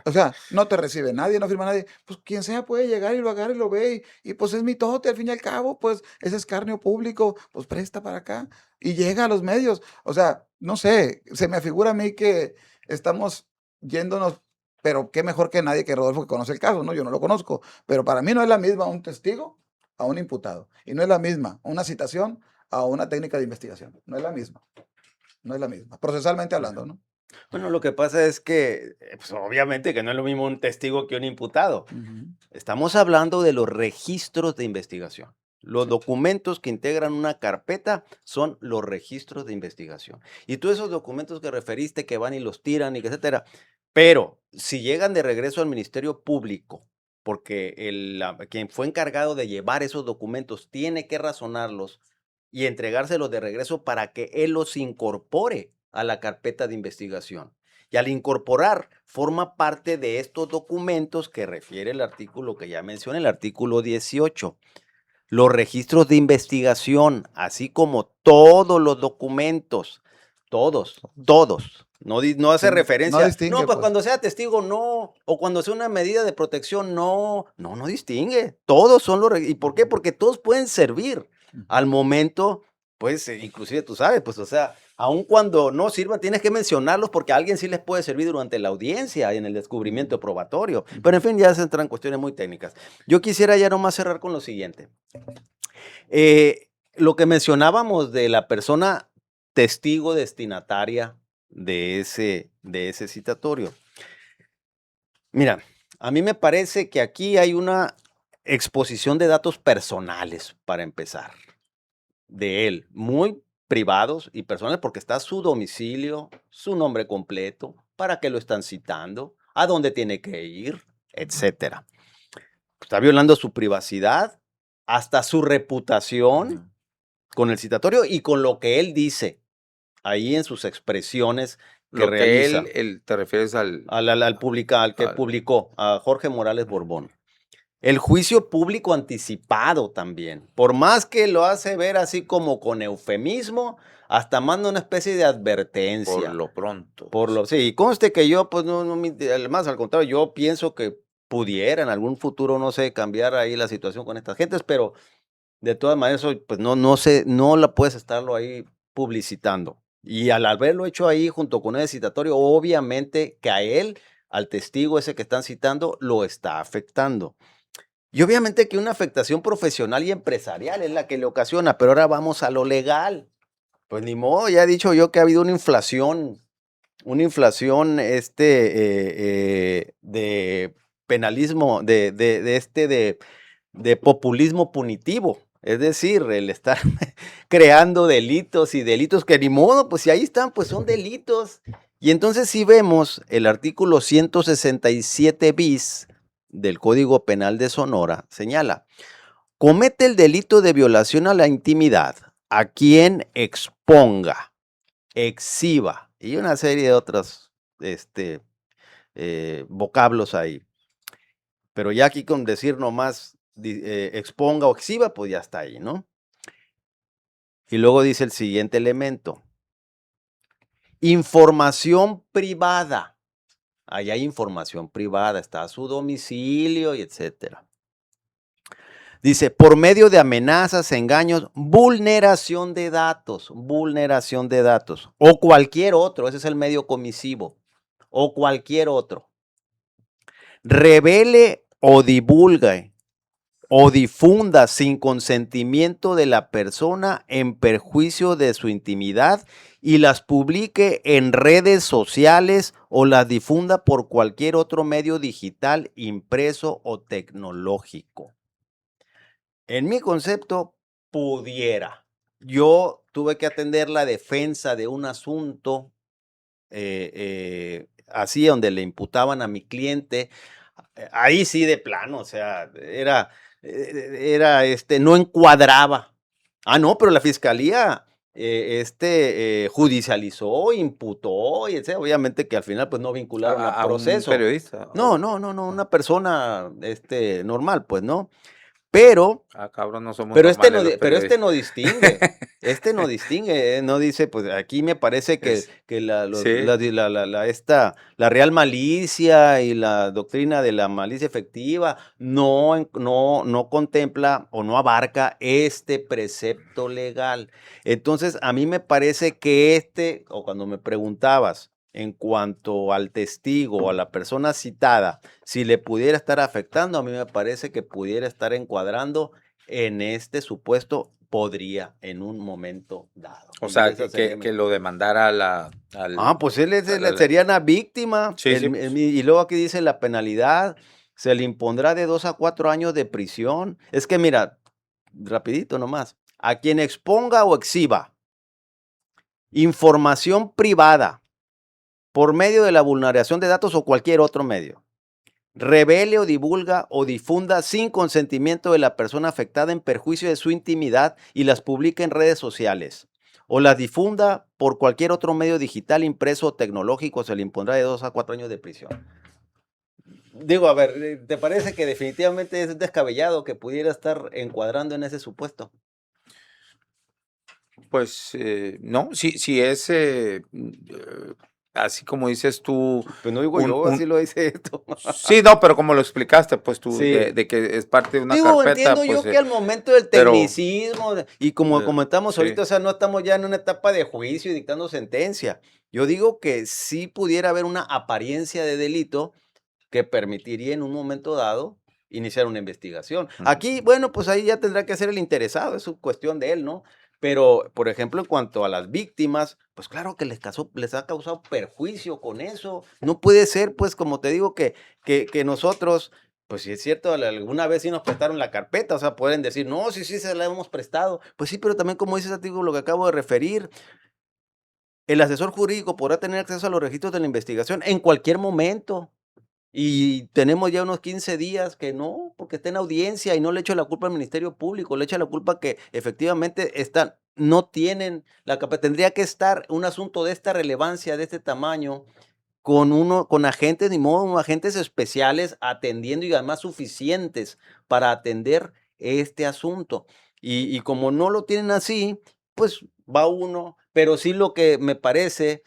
O sea, no te recibe nadie, no firma nadie. Pues quien sea puede llegar y lo agarra y lo ve. Y pues es mitote, al fin y al cabo, pues ese escarnio público, pues presta para acá y llega a los medios. O sea, no sé, se me afigura a mí que estamos yéndonos, pero qué mejor que nadie que Rodolfo que conoce el caso, ¿no? Yo no lo conozco, pero para mí no es la misma un testigo a un imputado. Y no es la misma una citación a una técnica de investigación. No es la misma, no es la misma. Procesalmente hablando, ¿no? Bueno, lo que pasa es que, pues, obviamente que no es lo mismo un testigo que un imputado. Ujú. Estamos hablando de los registros de investigación. Los Sí. documentos que integran una carpeta son los registros de investigación. Y tú esos documentos que referiste que van y los tiran y que etcétera, pero si llegan de regreso al Ministerio Público, porque quien fue encargado de llevar esos documentos tiene que razonarlos y entregárselos de regreso para que él los incorpore a la carpeta de investigación. Y al incorporar, forma parte de estos documentos que refiere el artículo que ya mencioné, el artículo 18. Los registros de investigación, así como todos los documentos, todos. No hace No referencia, distingue, no, pues pues. cuando sea testigo no, o cuando sea una medida de protección no distingue. Todos son ¿y por qué? Porque todos pueden servir al momento, pues inclusive tú sabes, pues o sea, aun cuando no sirvan, tienes que mencionarlos porque a alguien sí les puede servir durante la audiencia y en el descubrimiento probatorio. Pero en fin, ya se entran cuestiones muy técnicas. Yo quisiera ya nomás cerrar con lo siguiente. Lo que mencionábamos de la persona testigo destinataria de ese citatorio. Mira, a mí me parece que aquí hay una exposición de datos personales, para empezar, de él, muy privados y personales, porque está su domicilio, su nombre completo, para qué lo están citando, a dónde tiene que ir, etcétera. Está violando su privacidad, hasta su reputación con el citatorio y con lo que él dice ahí en sus expresiones que Lo que realiza. te refieres al... Al que publicó, a Jorge Morales Borbón. El juicio público anticipado también, por más que lo hace ver así como con eufemismo, hasta manda una especie de advertencia. Por lo pronto. Sí, y conste que yo, pues, más al contrario, yo pienso que pudiera en algún futuro, no sé, cambiar ahí la situación con estas gentes, pero de todas maneras, eso, pues, no la puedes estarlo ahí publicitando. Y al haberlo hecho ahí junto con el citatorio, obviamente que a él, al testigo ese que están citando, lo está afectando. Y obviamente que una afectación profesional y empresarial es la que le ocasiona, pero ahora vamos a lo legal. Pues ni modo, ya he dicho yo que ha habido una inflación de penalismo, de populismo punitivo. Es decir, el estar creando delitos y delitos que ni modo, pues si ahí están, pues son delitos. Y entonces si vemos el artículo 167 bis del Código Penal de Sonora, señala, comete el delito de violación a la intimidad a quien exponga, exhiba y una serie de otros vocablos ahí. Pero ya aquí con decir nomás exponga o exhiba, pues ya está ahí, ¿no? Y luego dice el siguiente elemento. Información privada. Ahí hay información privada, está su domicilio y etcétera. Dice, por medio de amenazas, engaños, vulneración de datos, o cualquier otro, ese es el medio comisivo, o cualquier otro. Revele o divulgue o difunda sin consentimiento de la persona en perjuicio de su intimidad y las publique en redes sociales o las difunda por cualquier otro medio digital, impreso o tecnológico. En mi concepto, pudiera. Yo tuve que atender la defensa de un asunto así donde le imputaban a mi cliente. Ahí sí de plano, o sea, no encuadraba. Ah, no, pero la fiscalía judicializó, imputó, y etcétera. Obviamente que al final pues no vincularon a proceso. Un periodista. No, una persona normal, pues, ¿no? Pero, cabrón, no somos pero este normales los pero este periodistas. no distingue, no dice, pues aquí me parece que Sí. la real malicia y la doctrina de la malicia efectiva no contempla o no abarca este precepto legal. Entonces, a mí me parece que o cuando me preguntabas en cuanto al testigo o a la persona citada, si le pudiera estar afectando, a mí me parece que pudiera estar encuadrando en este supuesto, podría en un momento dado. O Y sea, esa sería que lo demandara pues él sería una víctima. Sí, Y luego aquí dice la penalidad, se le impondrá de 2 a 4 años de prisión. Es que mira, rapidito nomás, a quien exponga o exhiba información privada por medio de la vulneración de datos o cualquier otro medio, revele o divulga o difunda sin consentimiento de la persona afectada en perjuicio de su intimidad y las publique en redes sociales o las difunda por cualquier otro medio digital, impreso o tecnológico, se le impondrá de 2 a 4 años de prisión. Digo, a ver, ¿te parece que definitivamente es descabellado que pudiera estar encuadrando en ese supuesto? Pues no, si es así como dices tú, Pues no digo yo, así lo dice esto. sí, no, pero como lo explicaste, pues tú, Sí. de que es parte de una Digo, carpeta, entiendo pues yo que al momento del pero tecnicismo, y como comentamos sí. ahorita, o sea, no estamos ya en una etapa de juicio y dictando sentencia. Yo digo que sí pudiera haber una apariencia de delito que permitiría en un momento dado iniciar una investigación. Ujú. Aquí, bueno, pues ahí ya tendrá que ser el interesado, es su cuestión de él, ¿no? Pero, por ejemplo, en cuanto a las víctimas, pues claro que les ha causado perjuicio con eso. No puede ser, pues, como te digo, que nosotros, pues si es cierto, alguna vez sí nos prestaron la carpeta, o sea, pueden decir, no, sí, sí, se la hemos prestado. Pues sí, pero también como dices, artículo lo que acabo de referir, el asesor jurídico podrá tener acceso a los registros de la investigación en cualquier momento. Y tenemos ya unos 15 días que no, porque está en audiencia y no le echo la culpa al Ministerio Público, le echo la culpa que efectivamente no tienen la capacidad. Tendría que estar un asunto de esta relevancia, de este tamaño, con agentes, ni modo, agentes especiales atendiendo y además suficientes para atender este asunto. Y como no lo tienen así, pues va uno, pero sí lo que me parece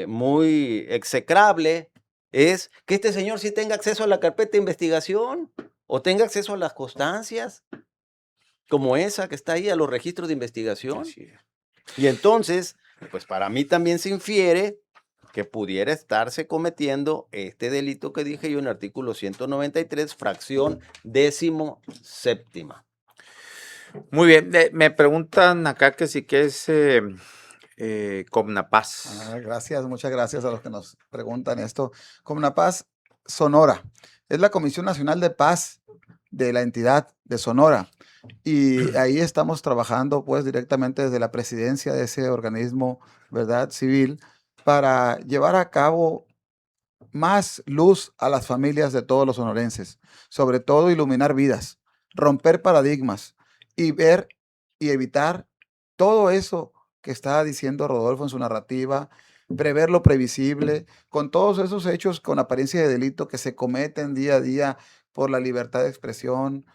muy execrable es que este señor sí tenga acceso a la carpeta de investigación o tenga acceso a las constancias, como esa que está ahí, a los registros de investigación. Así es. Y entonces, pues para mí también se infiere que pudiera estarse cometiendo este delito que dije yo en el artículo 193, fracción 17ª. Muy bien, me preguntan acá que si que es Comnapaz. Gracias, muchas gracias a los que nos preguntan esto. Comnapaz Sonora es la Comisión Nacional de Paz de la entidad de Sonora. Y ahí estamos trabajando pues directamente desde la presidencia de ese organismo, ¿verdad? Civil, para llevar a cabo más luz a las familias de todos los sonorenses, sobre todo iluminar vidas, romper paradigmas y ver y evitar todo eso que está diciendo Rodolfo en su narrativa, prever lo previsible, con todos esos hechos con apariencia de delito que se cometen día a día por la libertad de expresión,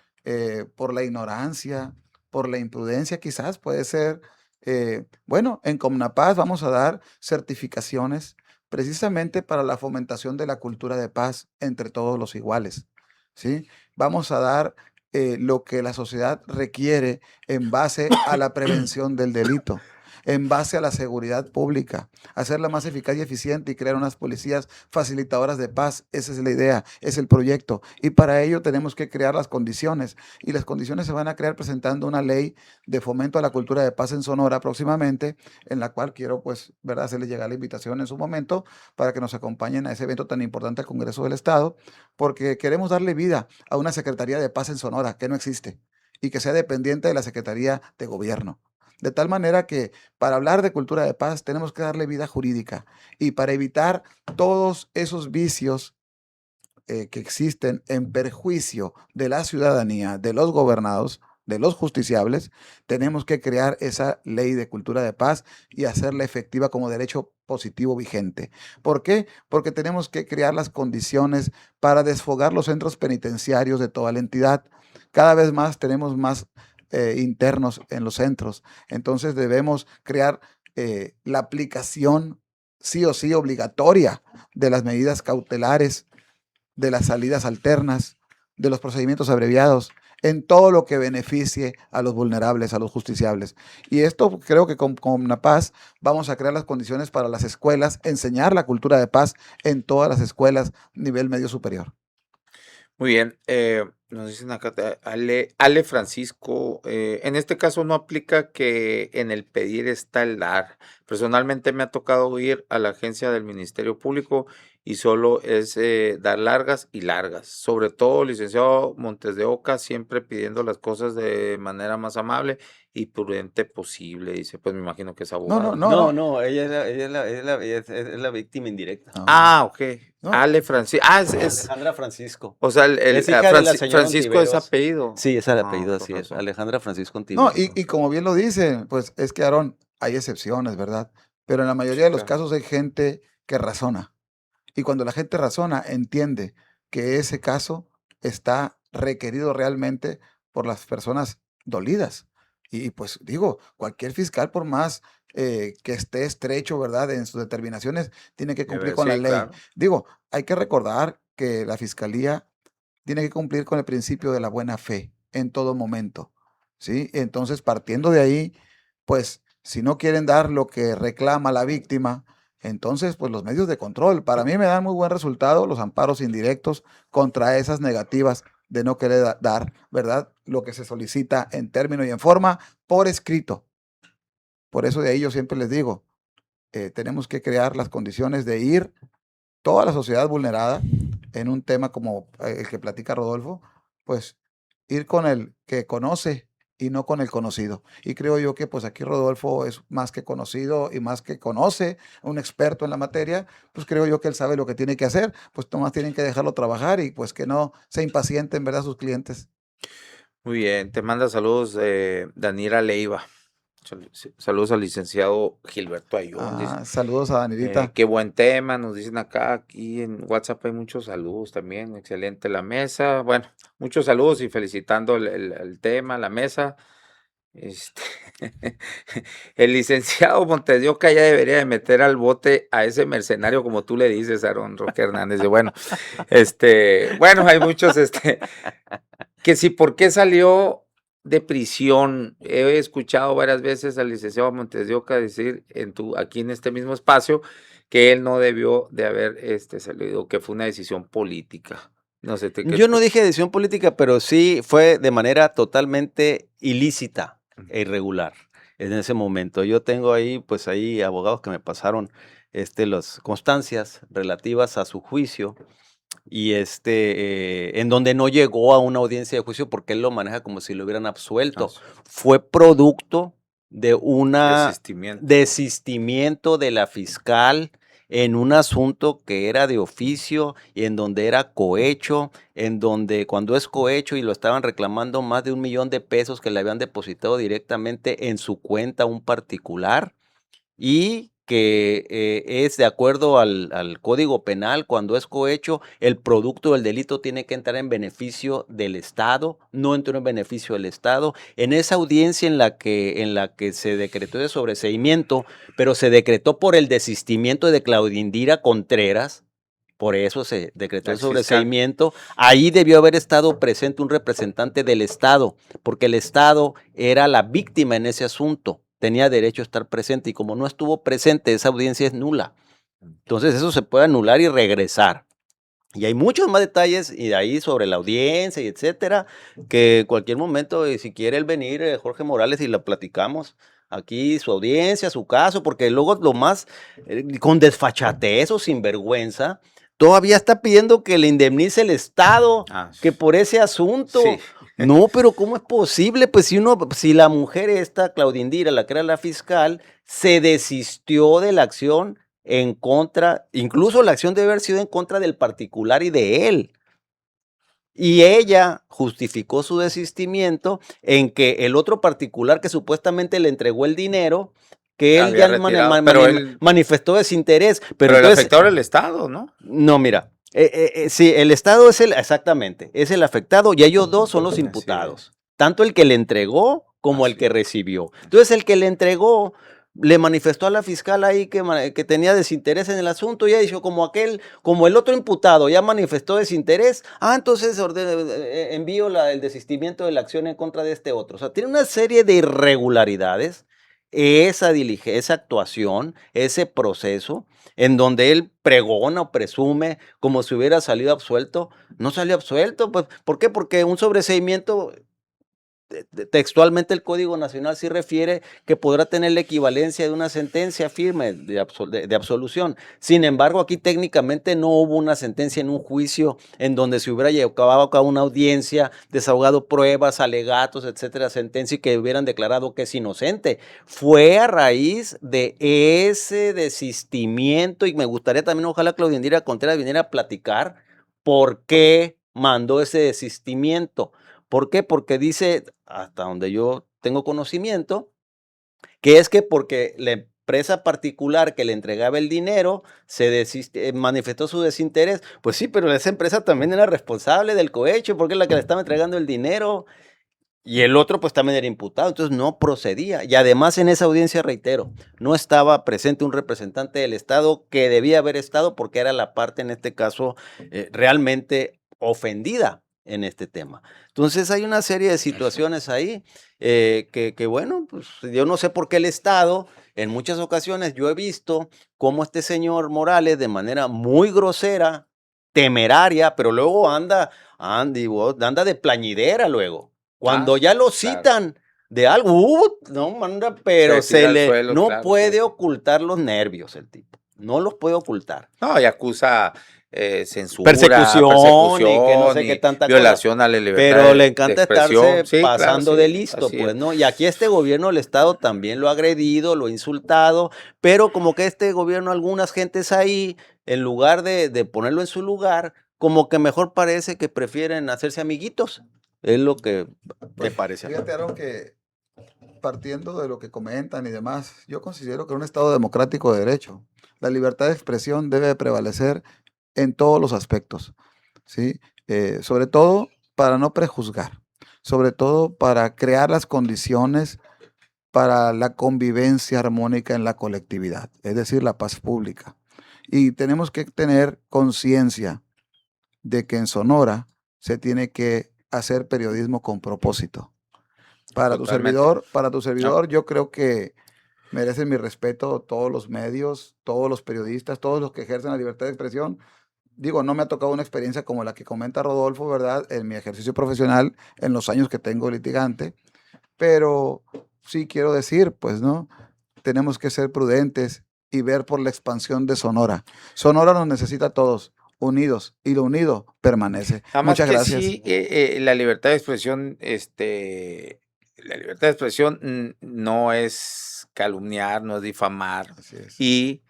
por la ignorancia, por la imprudencia quizás puede ser. Bueno, en Comnapaz vamos a dar certificaciones precisamente para la fomentación de la cultura de paz entre todos los iguales, ¿sí? Vamos a dar lo que la sociedad requiere en base a la prevención del delito, en base a la seguridad pública, hacerla más eficaz y eficiente y crear unas policías facilitadoras de paz. Esa es la idea, es el proyecto. Y para ello tenemos que crear las condiciones. Y las condiciones se van a crear presentando una ley de fomento a la cultura de paz en Sonora próximamente, en la cual quiero, pues, ¿verdad?, hacerles llegar la invitación en su momento para que nos acompañen a ese evento tan importante al Congreso del Estado, porque queremos darle vida a una Secretaría de Paz en Sonora que no existe y que sea dependiente de la Secretaría de Gobierno. De tal manera que para hablar de cultura de paz tenemos que darle vida jurídica y para evitar todos esos vicios que existen en perjuicio de la ciudadanía, de los gobernados, de los justiciables, tenemos que crear esa ley de cultura de paz y hacerla efectiva como derecho positivo vigente. ¿Por qué? Porque tenemos que crear las condiciones para desfogar los centros penitenciarios de toda la entidad. Cada vez más tenemos más internos en los centros. Entonces debemos crear la aplicación sí o sí obligatoria de las medidas cautelares, de las salidas alternas, de los procedimientos abreviados, en todo lo que beneficie a los vulnerables, a los justiciables. Y esto creo que con Comnapaz vamos a crear las condiciones para las escuelas, enseñar la cultura de paz en todas las escuelas nivel medio superior. Muy bien, nos dicen acá, Ale Francisco, en este caso no aplica que en el pedir está el dar. Personalmente me ha tocado ir a la agencia del Ministerio Público y solo es dar largas y largas. Sobre todo, licenciado Montes de Oca, siempre pidiendo las cosas de manera más amable y prudente posible. Dice, pues me imagino que es abogado. No, ella es la víctima indirecta. Ok. No. Ale Francisco. Es Alejandra Francisco. o sea, Es hija de la señora Francisco es Ontiveros. apellido. Sí, es el apellido, con así es. razón. Alejandra Francisco No, Ontiveros. y como bien lo dice, pues es que Aarón, hay excepciones, ¿verdad? Pero en la mayoría de los Claro. casos hay gente que razona. Y cuando la gente razona, entiende que ese caso está requerido realmente por las personas dolidas. Y pues digo, cualquier fiscal, por más que esté estrecho, ¿verdad? En sus determinaciones, tiene que cumplir con la Sí, ley. claro. Digo, hay que recordar que la fiscalía tiene que cumplir con el principio de la buena fe en todo momento, ¿sí? Entonces, partiendo de ahí, pues, si no quieren dar lo que reclama la víctima, entonces, pues los medios de control, para mí me dan muy buen resultado los amparos indirectos contra esas negativas de no querer dar, ¿verdad? Lo que se solicita en término y en forma por escrito. Por eso de ahí yo siempre les digo, tenemos que crear las condiciones de ir toda la sociedad vulnerada en un tema como el que platica Rodolfo, pues ir con el que conoce y no con el conocido. Y creo yo que pues aquí Rodolfo es más que conocido y más que conoce, un experto en la materia, pues creo yo que él sabe lo que tiene que hacer, pues nomás tienen que dejarlo trabajar y pues que no se impacienten, ¿verdad? Sus clientes. Muy bien, te manda saludos Daniela Leiva. Saludos al licenciado Gilberto Ayón. Dice, Saludos a Danilita. qué buen tema, nos dicen acá, aquí en WhatsApp hay muchos saludos también, excelente la mesa. Bueno, muchos saludos y felicitando el tema, la mesa. Este, el licenciado Montes de Oca ya debería de meter al bote a ese mercenario, como tú le dices, Aaron Roque Hernández. Y bueno, bueno, hay muchos, que si por qué salió de prisión. He escuchado varias veces al licenciado Montes de Oca decir aquí en este mismo espacio que él no debió de haber salido, que fue una decisión política. No sé, Yo no dije decisión política, pero sí fue de manera totalmente ilícita e irregular en ese momento. Yo tengo ahí, pues ahí abogados que me pasaron las constancias relativas a su juicio y en donde no llegó a una audiencia de juicio porque él lo maneja como si lo hubieran absuelto. Fue producto de una desistimiento de la fiscal en un asunto que era de oficio y en donde era cohecho, en donde cuando es cohecho y lo estaban reclamando más de 1 millón de pesos que le habían depositado directamente en su cuenta un particular, y que es de acuerdo al Código Penal, cuando es cohecho, el producto del delito tiene que entrar en beneficio del Estado, no entró en beneficio del Estado. En esa audiencia en la que se decretó de sobreseimiento, pero se decretó por el desistimiento de Claudia Indira Contreras, por eso se decretó el sobreseimiento, ahí debió haber estado presente un representante del Estado, porque el Estado era la víctima en ese asunto, tenía derecho a estar presente y como no estuvo presente, esa audiencia es nula. Entonces eso se puede anular y regresar. Y hay muchos más detalles y de ahí sobre la audiencia y etcétera, que en cualquier momento, si quiere él venir, Jorge Morales, y la platicamos aquí, su audiencia, su caso, porque luego lo más, con desfachatez o sinvergüenza, todavía está pidiendo que le indemnice el Estado, que por ese asunto. Sí. No, pero ¿cómo es posible? Pues si la mujer esta, Claudia Indira, la que era la fiscal, se desistió de la acción en contra, incluso la acción debe haber sido en contra del particular y de él. Y ella justificó su desistimiento en que el otro particular que supuestamente le entregó el dinero, que él Había ya retirado, pero él, manifestó desinterés. pero el entonces, afectado era el Estado, ¿no? No, mira, sí, el Estado es exactamente, es el afectado y ellos dos son los Así imputados. Tanto el que le entregó como el que recibió. Entonces, el que le entregó le manifestó a la fiscal ahí que tenía desinterés en el asunto y ella dijo, como el otro imputado ya manifestó desinterés, entonces envío el desistimiento de la acción en contra de este otro. O sea, tiene una serie de irregularidades esa actuación, ese proceso, en donde él pregona o presume como si hubiera salido absuelto. No salió absuelto, pues, ¿por qué? Porque un sobreseimiento, textualmente el Código Nacional sí refiere que podrá tener la equivalencia de una sentencia firme de absolución. Sin embargo, aquí técnicamente no hubo una sentencia en un juicio en donde se hubiera llevado a cabo una audiencia, desahogado pruebas, alegatos, etcétera, sentencia y que hubieran declarado que es inocente. Fue a raíz de ese desistimiento y me gustaría también, ojalá Claudia Indira Contreras viniera a platicar por qué mandó ese desistimiento. ¿Por qué? Porque dice, hasta donde yo tengo conocimiento, que es que porque la empresa particular que le entregaba el dinero manifestó su desinterés. Pues sí, pero esa empresa también era responsable del cohecho, porque es la que le estaba entregando el dinero. Y el otro pues también era imputado, entonces no procedía. Y además en esa audiencia, reitero, no estaba presente un representante del Estado que debía haber estado porque era la parte en este caso realmente ofendida en este tema. Entonces hay una serie de situaciones ahí que bueno, pues yo no sé por qué el Estado, en muchas ocasiones yo he visto cómo este señor Morales de manera muy grosera, temeraria, pero luego anda de plañidera luego. Cuando ya lo claro. citan de algo, no manda, pero Se tira al suelo, no claro, sí. puede ocultar los nervios el tipo, no los puede ocultar. No, y acusa censura, Persecución y que no persecución sé qué y tanta cosa, violación a la libertad pero le de encanta expresión. estarse Sí, claro, pasando de sí, listo, así pues, es. ¿no? Y aquí este gobierno del Estado también lo ha agredido, lo ha insultado, pero como que este gobierno, algunas gentes ahí, en lugar de ponerlo en su lugar, como que mejor parece que prefieren hacerse amiguitos. Es lo que me Pues parece a mí. fíjate, Aaron, que partiendo de lo que comentan y demás, yo considero que en un Estado democrático de derecho, la libertad de expresión debe prevalecer en todos los aspectos, ¿sí? Sobre todo para no prejuzgar, sobre todo para crear las condiciones para la convivencia armónica en la colectividad, es decir, la paz pública. Y tenemos que tener conciencia de que en Sonora se tiene que hacer periodismo con propósito. Totalmente. Para tu No, servidor, yo creo que merecen mi respeto todos los medios, todos los periodistas, todos los que ejercen la libertad de expresión. Digo, no me ha tocado una experiencia como la que comenta Rodolfo, ¿verdad? En mi ejercicio profesional, en los años que tengo litigante, pero sí quiero decir, pues, ¿no? Tenemos que ser prudentes y ver por la expansión de Sonora. Sonora nos necesita a todos, unidos, y lo unido permanece. nada más Muchas que gracias. sí, la libertad de expresión, la libertad de expresión no es calumniar, no es difamar, Así es. y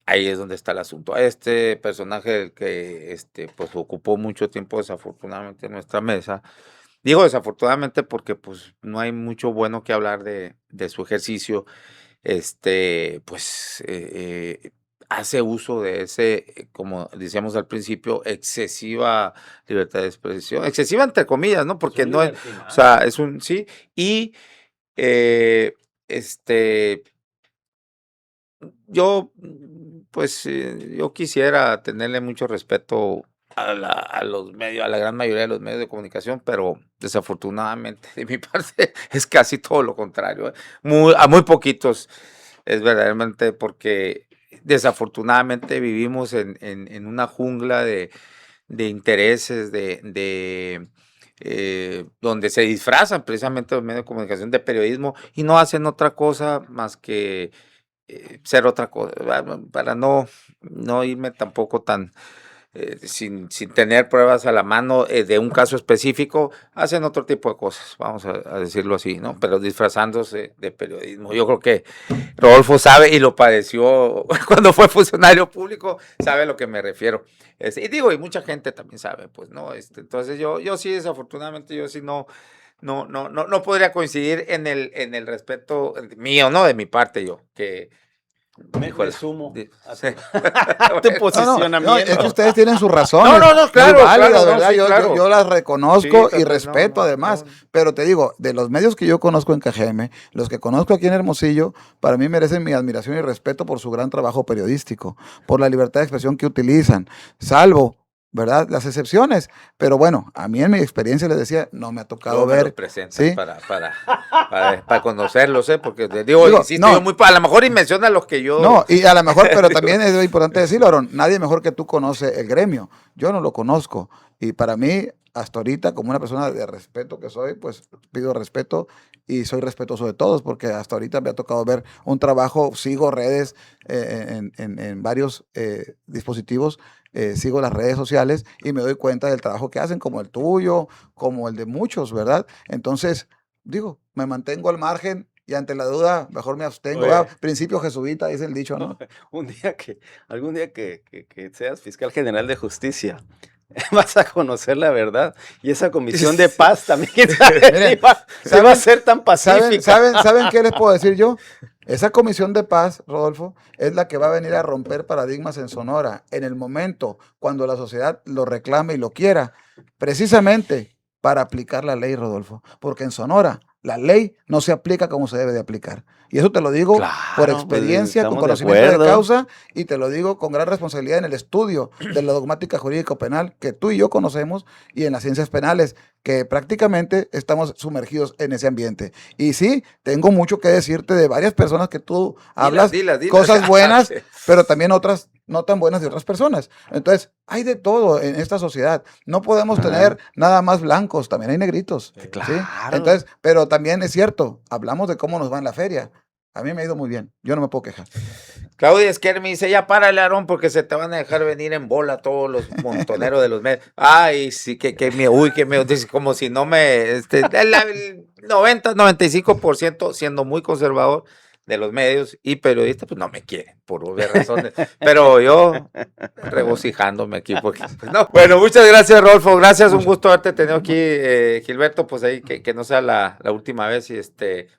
ahí es donde está el asunto. Este personaje del que pues ocupó mucho tiempo desafortunadamente en nuestra mesa. Digo desafortunadamente porque pues no hay mucho bueno que hablar de su ejercicio. Pues hace uso de ese, como decíamos al principio, excesiva libertad de expresión, excesiva entre comillas, ¿no? Porque no es, o sea, es un, sí, y eh, este, yo, pues, yo quisiera tenerle mucho respeto a los medios, a la gran mayoría de los medios de comunicación, pero desafortunadamente de mi parte es casi todo lo contrario, a muy poquitos es verdaderamente porque desafortunadamente vivimos en una jungla de intereses, donde se disfrazan precisamente los medios de comunicación de periodismo y no hacen otra cosa más que ser otra cosa, para no irme tampoco tan, sin tener pruebas a la mano de un caso específico, hacen otro tipo de cosas, vamos a decirlo así, ¿no? Pero disfrazándose de periodismo. Yo creo que Rodolfo sabe y lo padeció cuando fue funcionario público, sabe a lo que me refiero. Y digo, y mucha gente también sabe, pues, ¿no? Entonces yo sí, desafortunadamente, yo sí no podría coincidir en el respeto mío, ¿no? De mi parte yo, que, Me híjole, sumo a sí. tu Bueno, No, es que posicionamiento. ustedes tienen sus no, razones, no, muy claro, válidas, no, ¿verdad? sí, claro. Yo las Sí, reconozco y total, respeto además, pero te digo, de los medios que yo conozco en KGM, los que conozco aquí en Hermosillo, para mí merecen mi admiración y respeto por su gran trabajo periodístico, por la libertad de expresión que utilizan, salvo, ¿verdad? Las excepciones, pero bueno, a mí en mi experiencia les decía, no me ha tocado luego me los ver, presentas ¿sí? para conocerlos, ¿eh? Porque te digo, Digo, insisto, yo no, a lo mejor y menciona los que yo no, y a lo mejor, pero digo, también es importante decirlo, Aaron, nadie mejor que tú conoce el gremio. Yo no lo conozco. Y para mí, hasta ahorita, como una persona de respeto que soy, pues pido respeto y soy respetuoso de todos, porque hasta ahorita me ha tocado ver un trabajo, sigo redes en varios dispositivos, sigo las redes sociales y me doy cuenta del trabajo que hacen, como el tuyo, como el de muchos, ¿verdad? Entonces, digo, me mantengo al margen y ante la duda, mejor me abstengo. Oye, ¿Verdad? Principio jesuita, dice el dicho, ¿no? algún día que seas fiscal general de justicia, vas a conocer la verdad. Y esa comisión de paz también, quién sabe Miren, si se va a ser tan pacífica. ¿Saben qué les puedo decir yo? Esa comisión de paz, Rodolfo, es la que va a venir a romper paradigmas en Sonora en el momento cuando la sociedad lo reclame y lo quiera, precisamente para aplicar la ley, Rodolfo. Porque en Sonora la ley no se aplica como se debe de aplicar. Y eso te lo digo por Claro, pues experiencia, con estamos de conocimiento de acuerdo. causa, y te lo digo con gran responsabilidad en el estudio de la dogmática jurídico-penal que tú y yo conocemos y en las ciencias penales, que prácticamente estamos sumergidos en ese ambiente. Y sí, tengo mucho que decirte de varias personas que tú hablas Dilas. cosas buenas, pero también otras no tan buenas de otras personas. Entonces, hay de todo en esta sociedad. No podemos Ajá. tener nada más blancos, también hay negritos. ¿sí? Claro. Entonces, pero también es cierto, hablamos de cómo nos va en la feria. A mí me ha ido muy bien, yo no me puedo quejar. Claudia Esquer me dice, ya párale, Aarón, porque se te van a dejar venir en bola todos los montoneros de los medios. Ay, sí, que me, dice, como si no me, el 90-95%, siendo muy conservador de los medios y periodistas, pues no me quieren, por obvias razones. Pero yo regocijándome aquí, porque, pues, no. Bueno, muchas gracias, Rodolfo, gracias, un gusto haberte tenido aquí, Gilberto, pues ahí, que no sea la última vez, y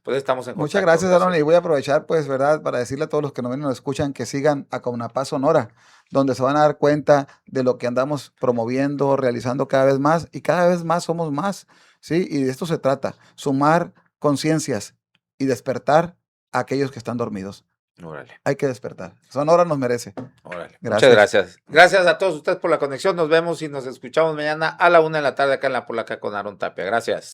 pues estamos en Muchas contacto. gracias, Aaron, y voy a aprovechar, pues, ¿verdad?, para decirle a todos los que nos ven y nos escuchan que sigan a Caunapaz Sonora, donde se van a dar cuenta de lo que andamos promoviendo, realizando cada vez más, y cada vez más somos más, ¿sí? Y de esto se trata, sumar conciencias y despertar a aquellos que están dormidos. Órale. Hay que despertar. Sonora nos merece. Órale. Gracias. Muchas gracias. Gracias a todos ustedes por la conexión. Nos vemos y nos escuchamos mañana a la 1:00 p.m. acá en La Polaca con Aarón Tapia. Gracias.